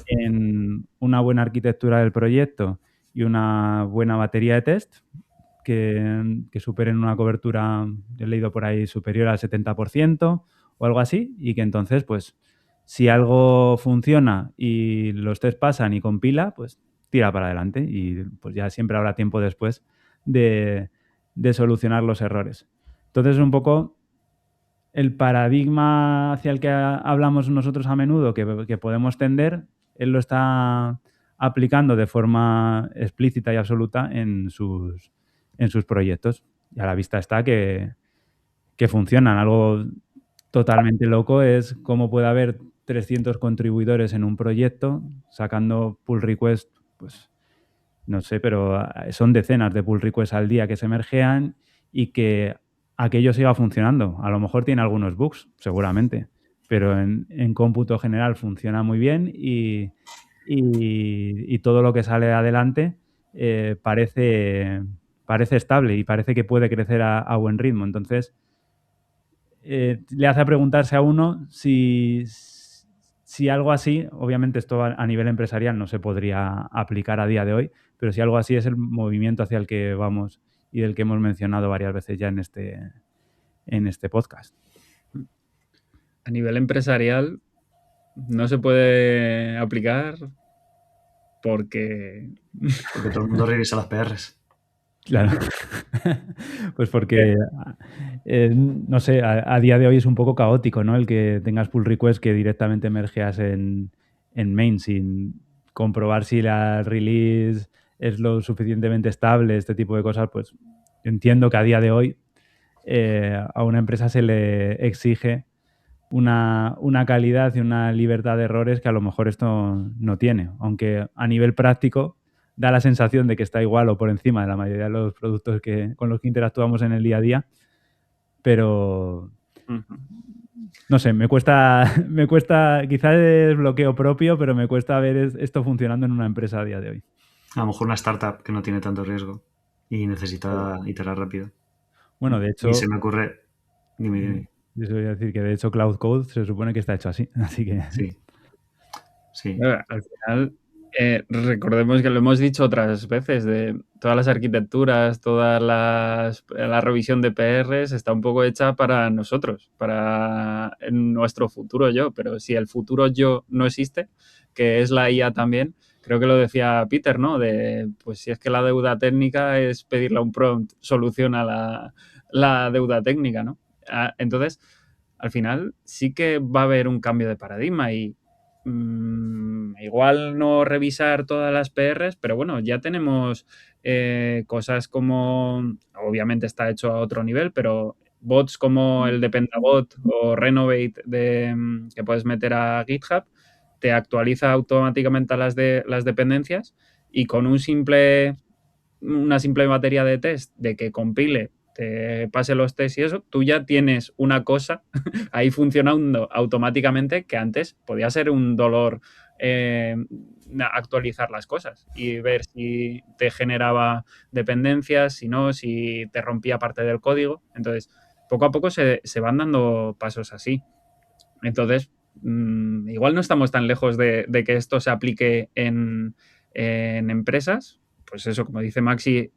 [SPEAKER 3] en una buena arquitectura del proyecto y una buena batería de test que superen una cobertura, he leído por ahí, superior al 70% o algo así, y que entonces, pues, si algo funciona y los test pasan y compila, pues tira para adelante y pues ya siempre habrá tiempo después de solucionar los errores. Entonces, un poco el paradigma hacia el que hablamos nosotros a menudo, que podemos tender, él lo está aplicando de forma explícita y absoluta en sus proyectos. Y a la vista está que funcionan. Algo totalmente loco es cómo puede haber 300 contribuidores en un proyecto sacando pull requests, pues no sé, pero son decenas de pull requests al día que se mergean y que aquello siga funcionando. A lo mejor tiene algunos bugs, seguramente, pero en cómputo general funciona muy bien y todo lo que sale adelante parece estable y parece que puede crecer a buen ritmo. Entonces, le hace preguntarse a uno si algo así, obviamente esto a nivel empresarial no se podría aplicar a día de hoy, pero si algo así es el movimiento hacia el que vamos y del que hemos mencionado varias veces ya en este podcast.
[SPEAKER 1] A nivel empresarial no se puede aplicar porque
[SPEAKER 2] todo el mundo revisa las PRs.
[SPEAKER 3] Claro. Pues porque, no sé, a día de hoy es un poco caótico, ¿no? El que tengas pull request que directamente emergeas en main sin comprobar si la release es lo suficientemente estable, este tipo de cosas. Pues entiendo que a día de hoy a una empresa se le exige una calidad y una libertad de errores que a lo mejor esto no tiene, aunque a nivel práctico da la sensación de que está igual o por encima de la mayoría de los productos con los que interactuamos en el día a día, pero No sé, me cuesta, quizás es bloqueo propio, pero me cuesta ver esto funcionando en una empresa a día de hoy.
[SPEAKER 2] A lo mejor una startup que no tiene tanto riesgo y necesita iterar rápido.
[SPEAKER 3] Bueno, de
[SPEAKER 2] Y se
[SPEAKER 3] hecho,
[SPEAKER 2] me ocurre... Dime.
[SPEAKER 3] yo voy a decir que de hecho Cloud Code se supone que está hecho así, así que...
[SPEAKER 2] Sí, sí.
[SPEAKER 1] Al final, recordemos que lo hemos dicho otras veces, de todas las arquitecturas, la revisión de PRs está un poco hecha para nosotros, para nuestro futuro yo, pero si el futuro yo no existe, que es la IA también, creo que lo decía Peter, ¿no? De, pues si es que la deuda técnica es pedirle a un prompt, soluciona la deuda técnica, ¿no? Entonces, al final sí que va a haber un cambio de paradigma y igual no revisar todas las PRs, pero bueno, ya tenemos cosas como, obviamente está hecho a otro nivel, pero bots como el de Pentabot o Renovate que puedes meter a GitHub, te actualiza automáticamente las dependencias y con una simple batería de test de que compile, te pase los tests y eso, tú ya tienes una cosa ahí funcionando automáticamente que antes podía ser un dolor actualizar las cosas y ver si te generaba dependencias, si no, si te rompía parte del código. Entonces, poco a poco se van dando pasos así. Entonces, igual no estamos tan lejos de que esto se aplique en empresas. Pues eso, como dice Maxi,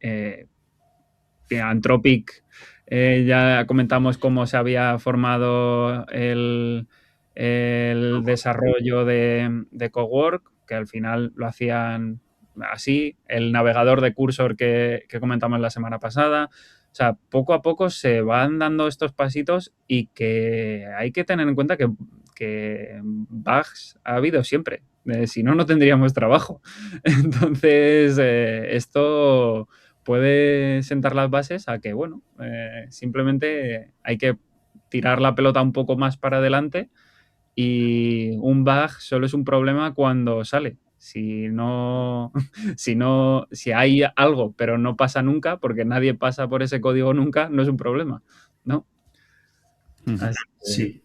[SPEAKER 1] Anthropic, ya comentamos cómo se había formado el desarrollo de Cowork, que al final lo hacían así, el navegador de Cursor que comentamos la semana pasada. O sea, poco a poco se van dando estos pasitos y que hay que tener en cuenta que bugs ha habido siempre. Si no, no tendríamos trabajo. Entonces, esto puede sentar las bases a que, bueno, simplemente hay que tirar la pelota un poco más para adelante y un bug solo es un problema cuando sale. Si no, si hay algo pero no pasa nunca, porque nadie pasa por ese código nunca, no es un problema, ¿no? Así que,
[SPEAKER 2] Sí.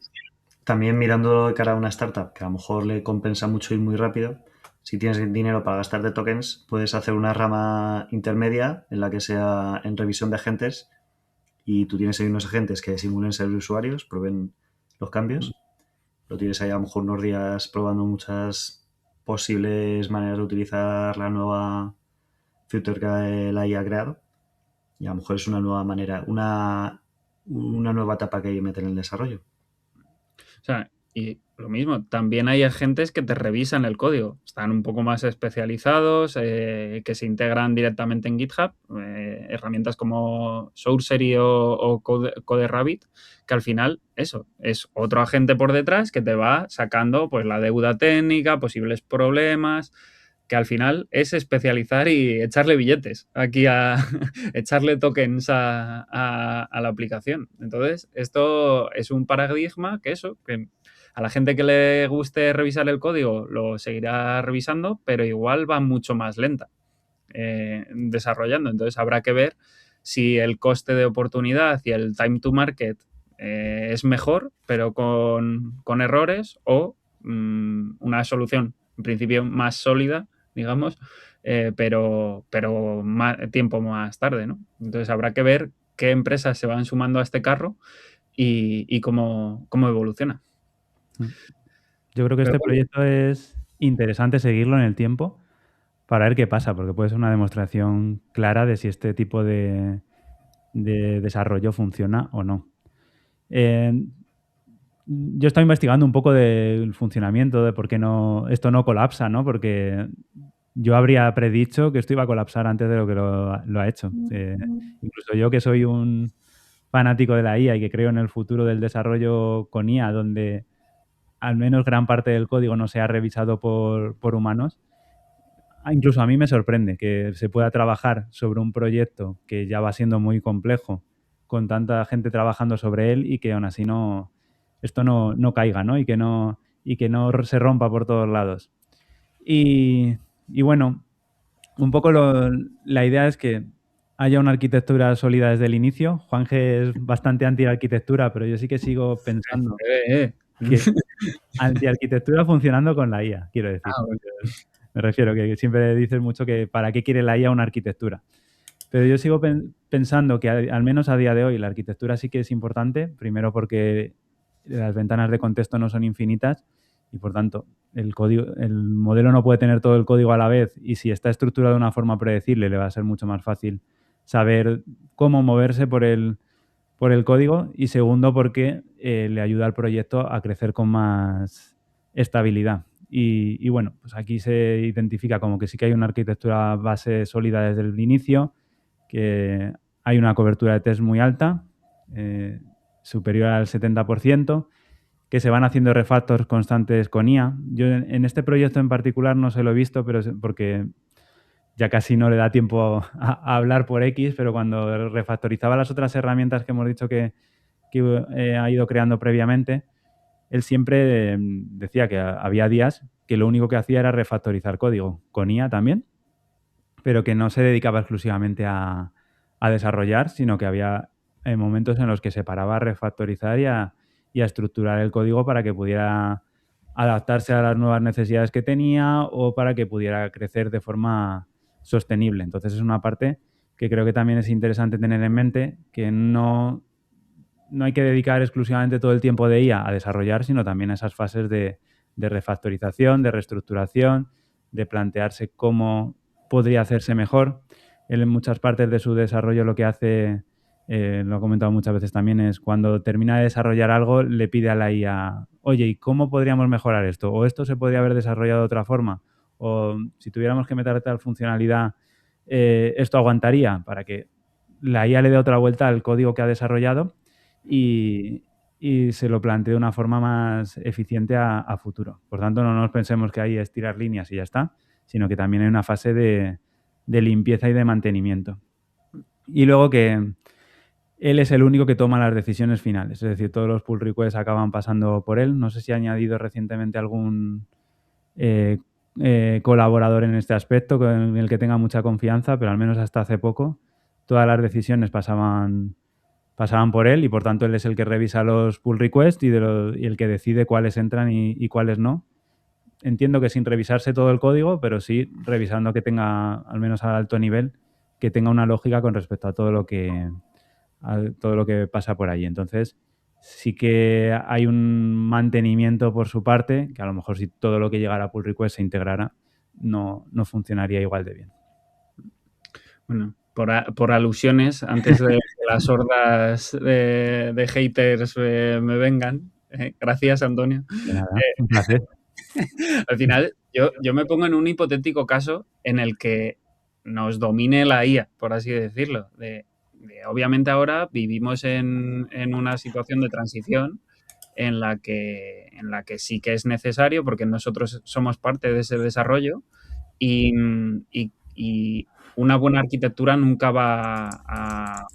[SPEAKER 2] También mirando de cara a una startup que a lo mejor le compensa mucho ir muy rápido, si tienes dinero para gastarte tokens, puedes hacer una rama intermedia en la que sea en revisión de agentes y tú tienes ahí unos agentes que simulen ser usuarios, prueben los cambios. Lo tienes ahí a lo mejor unos días probando muchas posibles maneras de utilizar la nueva feature que la IA ha creado. Y a lo mejor es una nueva manera, una nueva etapa que hay que meter en el desarrollo.
[SPEAKER 1] o sea, y lo mismo, también hay agentes que te revisan el código. Están un poco más especializados, que se integran directamente en GitHub. Herramientas como Sourcery o CodeRabbit, que al final, eso, es otro agente por detrás que te va sacando pues, la deuda técnica, posibles problemas, que al final es especializar y echarle billetes aquí echarle tokens a la aplicación. Entonces, esto es un paradigma que a la gente que le guste revisar el código lo seguirá revisando, pero igual va mucho más lenta desarrollando. Entonces, habrá que ver si el coste de oportunidad y el time to market es mejor, pero con errores, o una solución, en principio, más sólida, digamos, pero tiempo más tarde, ¿no? Entonces habrá que ver qué empresas se van sumando a este carro y cómo evoluciona.
[SPEAKER 3] Yo creo que
[SPEAKER 1] Pero
[SPEAKER 3] este proyecto es interesante seguirlo en el tiempo para ver qué pasa, porque puede ser una demostración clara de si este tipo de desarrollo funciona o no. Yo estaba investigando un poco del funcionamiento, de por qué esto no colapsa, ¿no? Porque yo habría predicho que esto iba a colapsar antes de lo que lo ha hecho. Incluso yo, que soy un fanático de la IA y que creo en el futuro del desarrollo con IA, donde al menos gran parte del código no sea revisado por humanos, incluso a mí me sorprende que se pueda trabajar sobre un proyecto que ya va siendo muy complejo, con tanta gente trabajando sobre él, y que aún así esto no caiga, ¿no? Y que no se rompa por todos lados. Y bueno, un poco la idea es que haya una arquitectura sólida desde el inicio. Juanje es bastante anti-arquitectura, pero yo sí que sigo pensando que anti-arquitectura funcionando con la IA, quiero decir.
[SPEAKER 1] Bueno.
[SPEAKER 3] Me refiero que siempre dices mucho que para qué quiere la IA una arquitectura. Pero yo sigo pensando que al menos a día de hoy la arquitectura sí que es importante, primero porque las ventanas de contexto no son infinitas y por tanto el modelo no puede tener todo el código a la vez, y si está estructurado de una forma predecible le va a ser mucho más fácil saber cómo moverse por el código, y segundo porque le ayuda al proyecto a crecer con más estabilidad. Y bueno, pues aquí se identifica como que sí que hay una arquitectura base sólida desde el inicio, que hay una cobertura de test muy alta, superior al 70%, que se van haciendo refactors constantes con IA. Yo en este proyecto en particular no se lo he visto, pero porque ya casi no le da tiempo a hablar por X, pero cuando refactorizaba las otras herramientas que hemos dicho que ha ido creando previamente, él siempre decía que había días que lo único que hacía era refactorizar código, con IA también, pero que no se dedicaba exclusivamente a desarrollar, sino que había momentos en los que se paraba a refactorizar y a estructurar el código para que pudiera adaptarse a las nuevas necesidades que tenía o para que pudiera crecer de forma sostenible. Entonces es una parte que creo que también es interesante tener en mente, que no hay que dedicar exclusivamente todo el tiempo de IA a desarrollar, sino también a esas fases de refactorización, de reestructuración, de plantearse cómo podría hacerse mejor. Él en muchas partes de su desarrollo lo que hace, lo ha comentado muchas veces también, es cuando termina de desarrollar algo, le pide a la IA, oye, ¿y cómo podríamos mejorar esto? ¿O esto se podría haber desarrollado de otra forma? O si tuviéramos que meter tal funcionalidad, ¿esto aguantaría? Para que la IA le dé otra vuelta al código que ha desarrollado y se lo plantee de una forma más eficiente a futuro. Por tanto, no nos pensemos que ahí es tirar líneas y ya está, sino que también hay una fase de limpieza y de mantenimiento. Y luego que él es el único que toma las decisiones finales, es decir, todos los pull requests acaban pasando por él. No sé si ha añadido recientemente algún colaborador en este aspecto con el que tenga mucha confianza, pero al menos hasta hace poco todas las decisiones pasaban por él, y por tanto él es el que revisa los pull requests y el que decide cuáles entran y cuáles no. Entiendo que sin revisarse todo el código, pero sí revisando que tenga, al menos a alto nivel, que tenga una lógica con respecto a todo lo que pasa por allí. Entonces, sí que hay un mantenimiento por su parte, que a lo mejor si todo lo que llegara a pull request se integrara, no funcionaría igual de bien.
[SPEAKER 1] Bueno, por alusiones, antes de que las hordas de haters me vengan, gracias, Antonio.
[SPEAKER 3] De nada, un placer.
[SPEAKER 1] Al final, yo me pongo en un hipotético caso en el que nos domine la IA, por así decirlo. Obviamente ahora vivimos en una situación de transición en la que sí que es necesario, porque nosotros somos parte de ese desarrollo, y una buena arquitectura nunca va a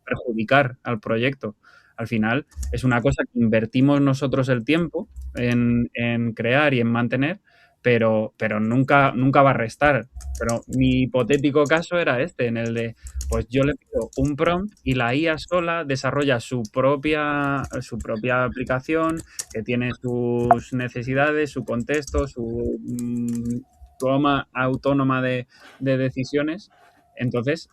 [SPEAKER 1] perjudicar al proyecto. Al final es una cosa que invertimos nosotros el tiempo en crear y en mantener, pero nunca va a restar. Pero mi hipotético caso era este, en el de, pues yo le pido un prompt y la IA sola desarrolla su propia aplicación, que tiene sus necesidades, su contexto, su toma autónoma de decisiones. Entonces,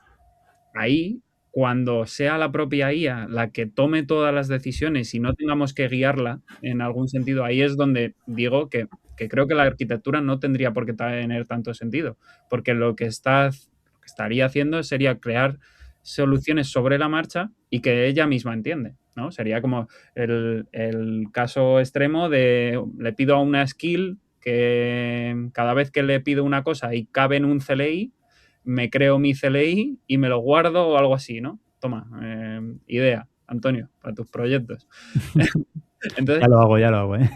[SPEAKER 1] ahí, cuando sea la propia IA la que tome todas las decisiones y no tengamos que guiarla en algún sentido, ahí es donde digo que creo que la arquitectura no tendría por qué tener tanto sentido, porque lo que estaría haciendo sería crear soluciones sobre la marcha y que ella misma entiende, ¿no? Sería como el caso extremo de le pido a una skill que cada vez que le pido una cosa y cabe en un CLI, me creo mi CLI y me lo guardo o algo así, ¿no? Toma, idea, Antonio, para tus proyectos. Entonces,
[SPEAKER 3] Ya lo hago, ¿eh?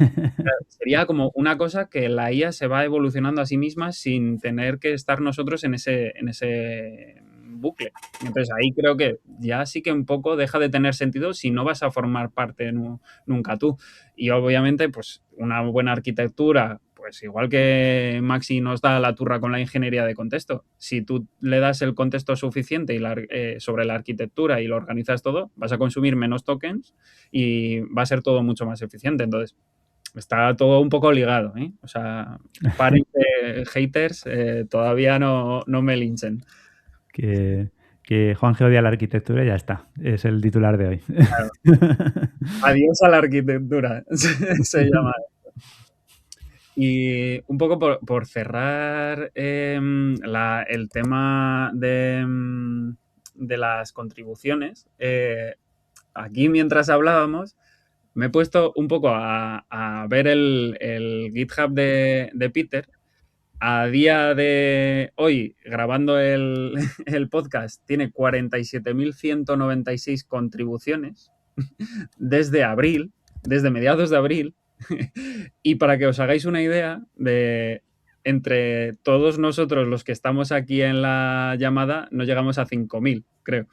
[SPEAKER 1] sería como una cosa que la IA se va evolucionando a sí misma sin tener que estar nosotros en ese bucle. Entonces ahí creo que ya sí que un poco deja de tener sentido si no vas a formar parte nunca tú. Y obviamente, pues una buena arquitectura pues igual que Maxi nos da la turra con la ingeniería de contexto, si tú le das el contexto suficiente y sobre la arquitectura y lo organizas todo, vas a consumir menos tokens y va a ser todo mucho más eficiente. Entonces, está todo un poco ligado, ¿eh? O sea, párense haters, todavía no me linchen.
[SPEAKER 3] Que Juanje odia la arquitectura y ya está. Es el titular de hoy.
[SPEAKER 1] Claro. Adiós a la arquitectura, se llama. Y un poco por cerrar el tema de las contribuciones, aquí mientras hablábamos me he puesto un poco a ver el GitHub de Peter. A día de hoy, grabando el podcast, tiene 47.196 contribuciones desde abril, desde mediados de abril. Y para que os hagáis una idea de entre todos nosotros los que estamos aquí en la llamada, no llegamos a 5.000, creo.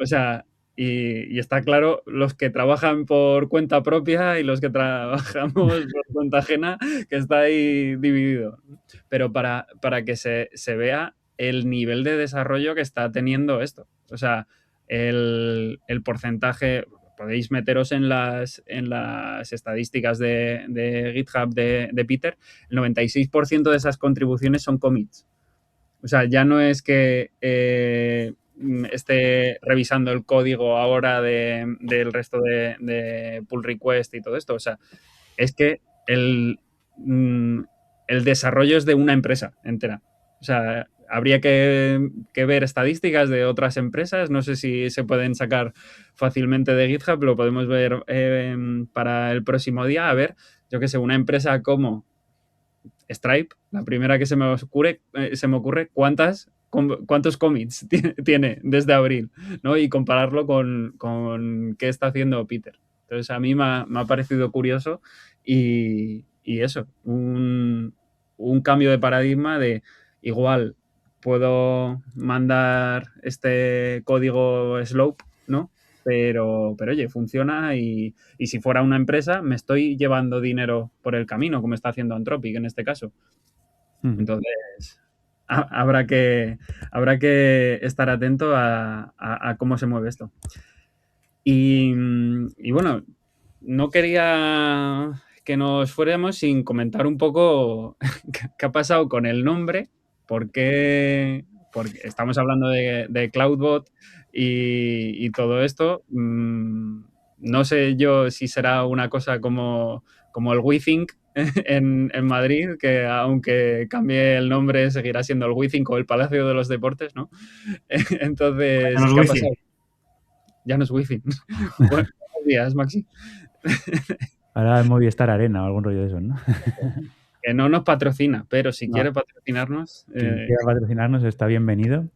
[SPEAKER 1] O sea, y está claro, los que trabajan por cuenta propia y los que trabajamos por cuenta ajena, que está ahí dividido. Pero para que se vea el nivel de desarrollo que está teniendo esto. O sea, el porcentaje, podéis meteros en las estadísticas de GitHub de Peter, el 96% de esas contribuciones son commits. O sea, ya no es que esté revisando el código ahora del resto de pull request y todo esto. O sea, es que el desarrollo es de una empresa entera. O sea, habría que ver estadísticas de otras empresas. No sé si se pueden sacar fácilmente de GitHub, lo podemos ver para el próximo día. A ver, yo qué sé, una empresa como Stripe, la primera que se me ocurre, ¿cuántos commits tiene desde abril? ¿No? Y compararlo con qué está haciendo Peter. Entonces, a mí me ha parecido curioso y eso, un cambio de paradigma de igual puedo mandar este código Slope, ¿no? Pero oye, funciona y si fuera una empresa me estoy llevando dinero por el camino, como está haciendo Anthropic en este caso. Entonces, habrá que estar atento a cómo se mueve esto. Y bueno, no quería que nos fuéramos sin comentar un poco qué ha pasado con el nombre, porque estamos hablando de Cloudbot y todo esto. No sé yo si será una cosa como el WeThink en Madrid, que aunque cambie el nombre seguirá siendo el WeThink o el Palacio de los Deportes, ¿no? Entonces, ¿qué ha pasado? Ya no es WeThink. Buenos días, Maxi.
[SPEAKER 3] Ahora es Movistar Arena o algún rollo de eso, ¿no?
[SPEAKER 1] Que no nos patrocina, pero si quiere patrocinarnos...
[SPEAKER 3] Quien quiera patrocinarnos está bienvenido.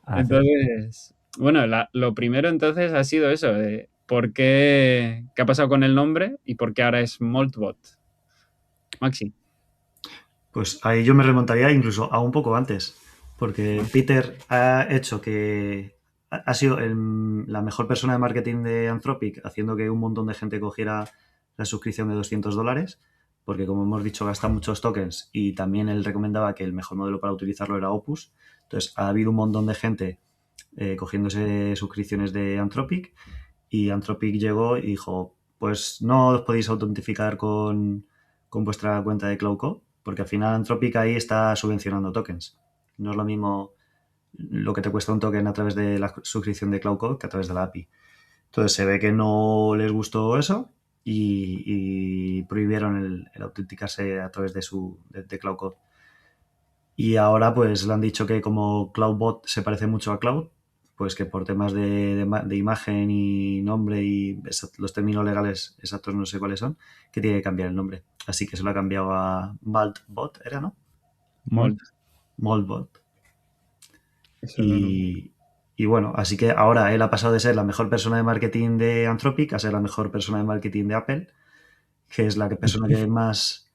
[SPEAKER 1] Entonces, bueno, lo primero entonces ha sido eso, de qué ha pasado con el nombre y por qué ahora es Moltbot. Maxi.
[SPEAKER 2] Pues ahí yo me remontaría incluso a un poco antes, porque Peter ha hecho que ha sido la mejor persona de marketing de Anthropic, haciendo que un montón de gente cogiera la suscripción de $200, porque como hemos dicho gasta muchos tokens y también él recomendaba que el mejor modelo para utilizarlo era Opus. Entonces ha habido un montón de gente cogiéndose suscripciones de Anthropic y Anthropic llegó y dijo, pues no os podéis autentificar con vuestra cuenta de CloudCode, porque al final Anthropic ahí está subvencionando tokens. No es lo mismo lo que te cuesta un token a través de la suscripción de CloudCode que a través de la API. Entonces se ve que no les gustó eso y prohibieron el autenticarse a través de CloudCode. Y ahora pues le han dicho que como CloudBot se parece mucho a Cloud, pues que por temas de imagen y nombre y los términos legales exactos no sé cuáles son, que tiene que cambiar el nombre. Así que se lo ha cambiado a Maltbot, ¿era, no? Moltbot. Y bueno, así que ahora él ha pasado de ser la mejor persona de marketing de Anthropic a ser la mejor persona de marketing de Apple, que es la persona que más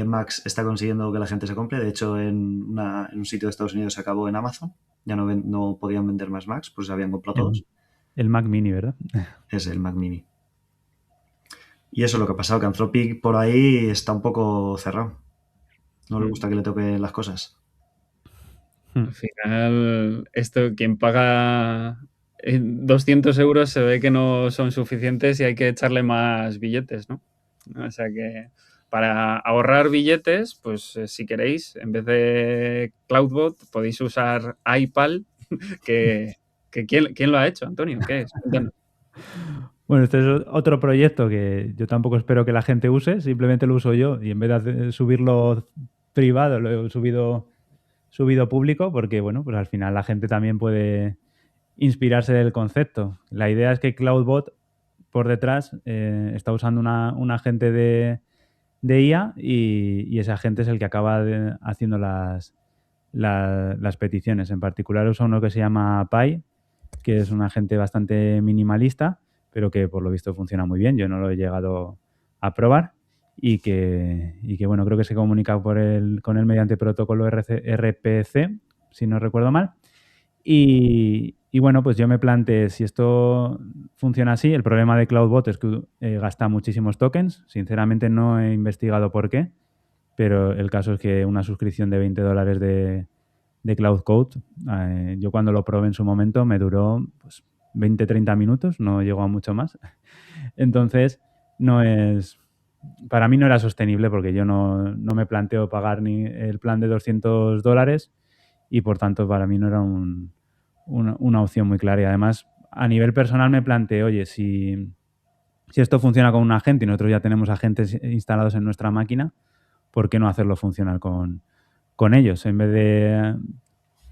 [SPEAKER 2] Macs está consiguiendo que la gente se compre. De hecho, en un sitio de Estados Unidos se acabó en Amazon. Ya no podían vender más Macs, pues se habían comprado todos.
[SPEAKER 3] El Mac Mini, ¿verdad?
[SPEAKER 2] Es el Mac Mini. Y eso es lo que ha pasado, que Anthropic por ahí está un poco cerrado. No le gusta que le toquen las cosas.
[SPEAKER 1] Al final, esto, quien paga 200 euros se ve que no son suficientes y hay que echarle más billetes, ¿no? O sea que para ahorrar billetes, pues si queréis, en vez de Cloudbot, podéis usar iPal, que ¿quién lo ha hecho, Antonio? ¿Qué es? Cuéntanos.
[SPEAKER 3] Bueno, este es otro proyecto que yo tampoco espero que la gente use, simplemente lo uso yo y en vez de subirlo privado, lo he subido público porque, bueno, pues al final la gente también puede inspirarse del concepto. La idea es que Cloudbot por detrás está usando un agente de IA y ese agente es el que acaba haciendo las peticiones. En particular usa uno que se llama Pi, que es un agente bastante minimalista, pero que por lo visto funciona muy bien. Yo no lo he llegado a probar y que bueno, creo que se comunica con él mediante protocolo RPC, si no recuerdo mal. Y bueno, pues yo me planteé, si esto funciona así, el problema de Cloudbot es que gasta muchísimos tokens. Sinceramente no he investigado por qué, pero el caso es que una suscripción de $20 de Cloud Code, yo cuando lo probé en su momento me duró pues, 20-30 minutos, no llegó a mucho más. Entonces, para mí no era sostenible porque yo no me planteo pagar ni el plan de $200 y por tanto para mí no era una opción muy clara. Y además, a nivel personal me planteé, oye, si esto funciona con un agente y nosotros ya tenemos agentes instalados en nuestra máquina, ¿por qué no hacerlo funcionar con ellos? En vez de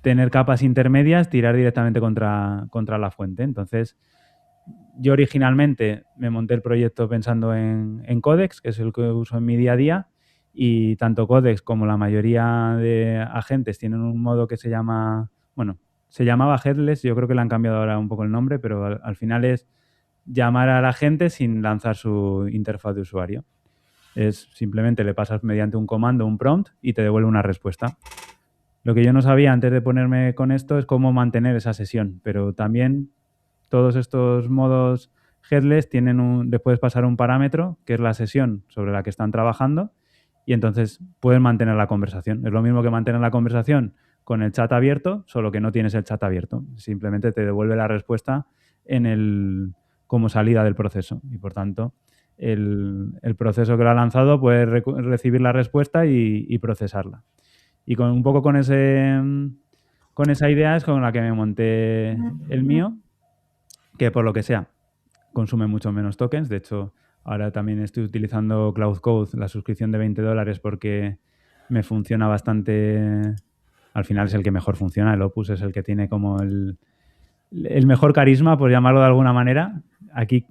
[SPEAKER 3] tener capas intermedias, tirar directamente contra la fuente. Entonces, yo originalmente me monté el proyecto pensando en Codex, que es el que uso en mi día a día, y tanto Codex como la mayoría de agentes tienen un modo que se llama, bueno, se llamaba Headless, yo creo que le han cambiado ahora un poco el nombre, pero al final es llamar al agente sin lanzar su interfaz de usuario. Es simplemente le pasas mediante un comando, un prompt, y te devuelve una respuesta. Lo que yo no sabía antes de ponerme con esto es cómo mantener esa sesión, pero también todos estos modos headless le puedes pasar un parámetro que es la sesión sobre la que están trabajando y entonces puedes mantener la conversación. Es lo mismo que mantener la conversación con el chat abierto, solo que no tienes el chat abierto. Simplemente te devuelve la respuesta como salida del proceso y por tanto el proceso que lo ha lanzado puede recibir la respuesta y procesarla. Y un poco con esa idea es con la que me monté el mío, que por lo que sea consume mucho menos tokens. De hecho, ahora también estoy utilizando Cloud Code, la suscripción de $20 porque me funciona bastante. Al final es el que mejor funciona. El Opus es el que tiene como el mejor carisma, por llamarlo de alguna manera. Aquí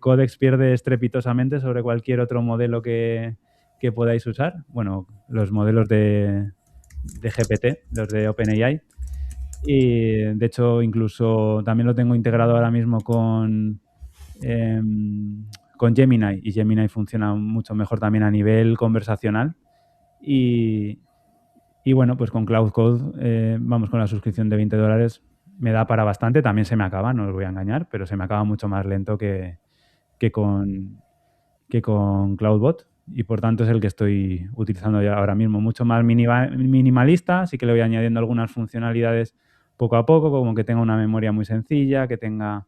[SPEAKER 3] Codex pierde estrepitosamente sobre cualquier otro modelo que podáis usar. Bueno, los modelos de GPT, los de OpenAI. Y de hecho, incluso también lo tengo integrado ahora mismo con Gemini. Y Gemini funciona mucho mejor también a nivel conversacional. Y bueno, pues con Cloud Code, vamos con la suscripción de $20, me da para bastante. También se me acaba, no os voy a engañar, pero se me acaba mucho más lento que con CloudBot. Y por tanto es el que estoy utilizando ya ahora mismo. Mucho más minimalista, sí que le voy añadiendo algunas funcionalidades poco a poco, como que tenga una memoria muy sencilla, que tenga...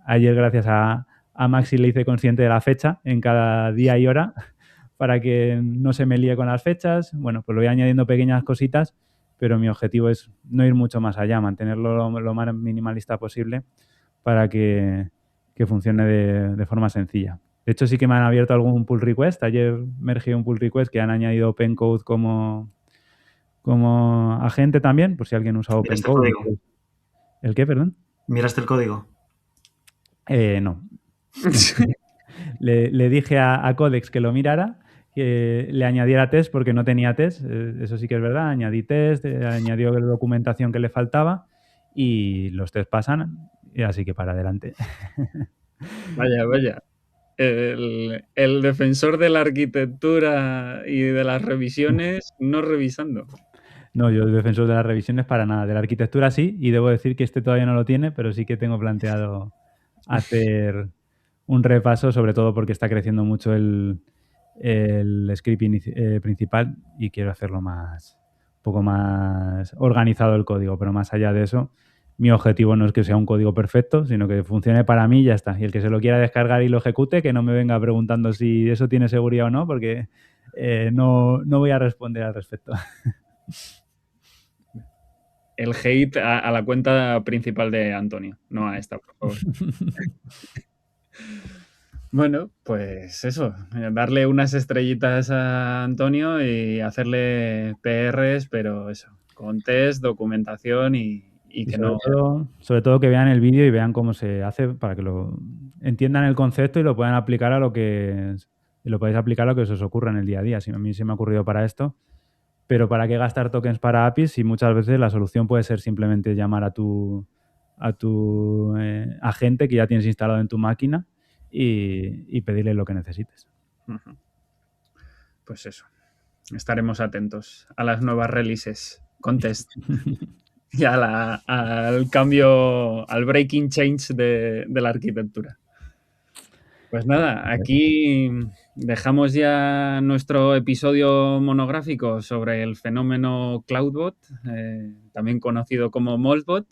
[SPEAKER 3] ayer gracias a Maxi le hice consciente de la fecha en cada día y hora para que no se me líe con las fechas. Bueno, pues lo voy añadiendo pequeñas cositas, pero mi objetivo es no ir mucho más allá, mantenerlo lo más minimalista posible para que funcione de forma sencilla. De hecho, sí que me han abierto algún pull request. Ayer mergé un pull request que han añadido OpenCode como agente también, por si alguien usa OpenCode. ¿El qué, perdón?
[SPEAKER 2] ¿Miraste el código?
[SPEAKER 3] No. le dije a Codex que lo mirara, que le añadiera test porque no tenía test. Eso sí que es verdad. Añadí test, añadió la documentación que le faltaba y los test pasan. Y así que para adelante.
[SPEAKER 1] Vaya, vaya. El defensor de la arquitectura y de las revisiones no revisando.
[SPEAKER 3] No, yo defensor de las revisiones para nada. De la arquitectura sí, y debo decir que este todavía no lo tiene, pero sí que tengo planteado hacer un repaso, sobre todo porque está creciendo mucho el script principal y quiero hacerlo un poco más organizado el código, pero más allá de eso, mi objetivo no es que sea un código perfecto, sino que funcione para mí y ya está. Y el que se lo quiera descargar y lo ejecute, que no me venga preguntando si eso tiene seguridad o no, porque no voy a responder al respecto.
[SPEAKER 1] El hate a la cuenta principal de Antonio, no a esta, por favor. Bueno, pues eso, darle unas estrellitas a Antonio y hacerle PRs, pero eso, con test, documentación y que
[SPEAKER 3] sobre todo que vean el vídeo y vean cómo se hace para que lo entiendan el concepto y lo puedan aplicar a lo que podáis aplicar a lo que se os ocurra en el día a día. Si a mí se me ha ocurrido para esto, pero ¿para qué gastar tokens para APIs si muchas veces la solución puede ser simplemente llamar a tu agente que ya tienes instalado en tu máquina y pedirle lo que necesites?
[SPEAKER 1] Pues eso, estaremos atentos a las nuevas releases con test y al cambio, al breaking change de la arquitectura. Pues nada, aquí dejamos ya nuestro episodio monográfico sobre el fenómeno Cloudbot, también conocido como Moltbot.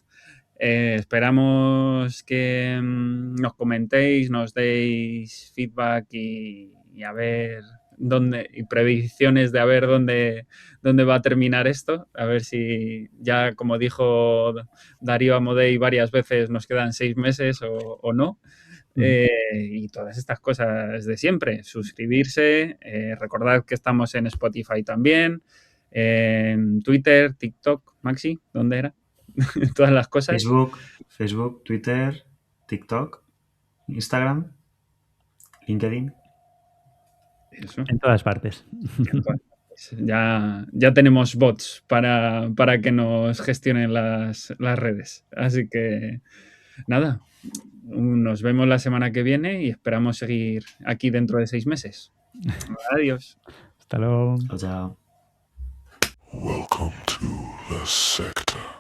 [SPEAKER 1] Esperamos que nos comentéis, nos deis feedback y a ver y predicciones de a ver dónde va a terminar esto. A ver si ya, como dijo Darío Amodei varias veces, nos quedan 6 meses o no. Y todas estas cosas de siempre. Suscribirse, recordad que estamos en Spotify también, en Twitter, TikTok, Maxi, ¿dónde era? Todas las cosas.
[SPEAKER 2] Facebook, Twitter, TikTok, Instagram, LinkedIn.
[SPEAKER 1] Eso.
[SPEAKER 3] En todas partes.
[SPEAKER 1] Ya tenemos bots para que nos gestionen las redes. Así que nada, nos vemos la semana que viene y esperamos seguir aquí dentro de 6 meses. Adiós.
[SPEAKER 3] Hasta luego.
[SPEAKER 2] Chao.
[SPEAKER 4] Welcome to the sector.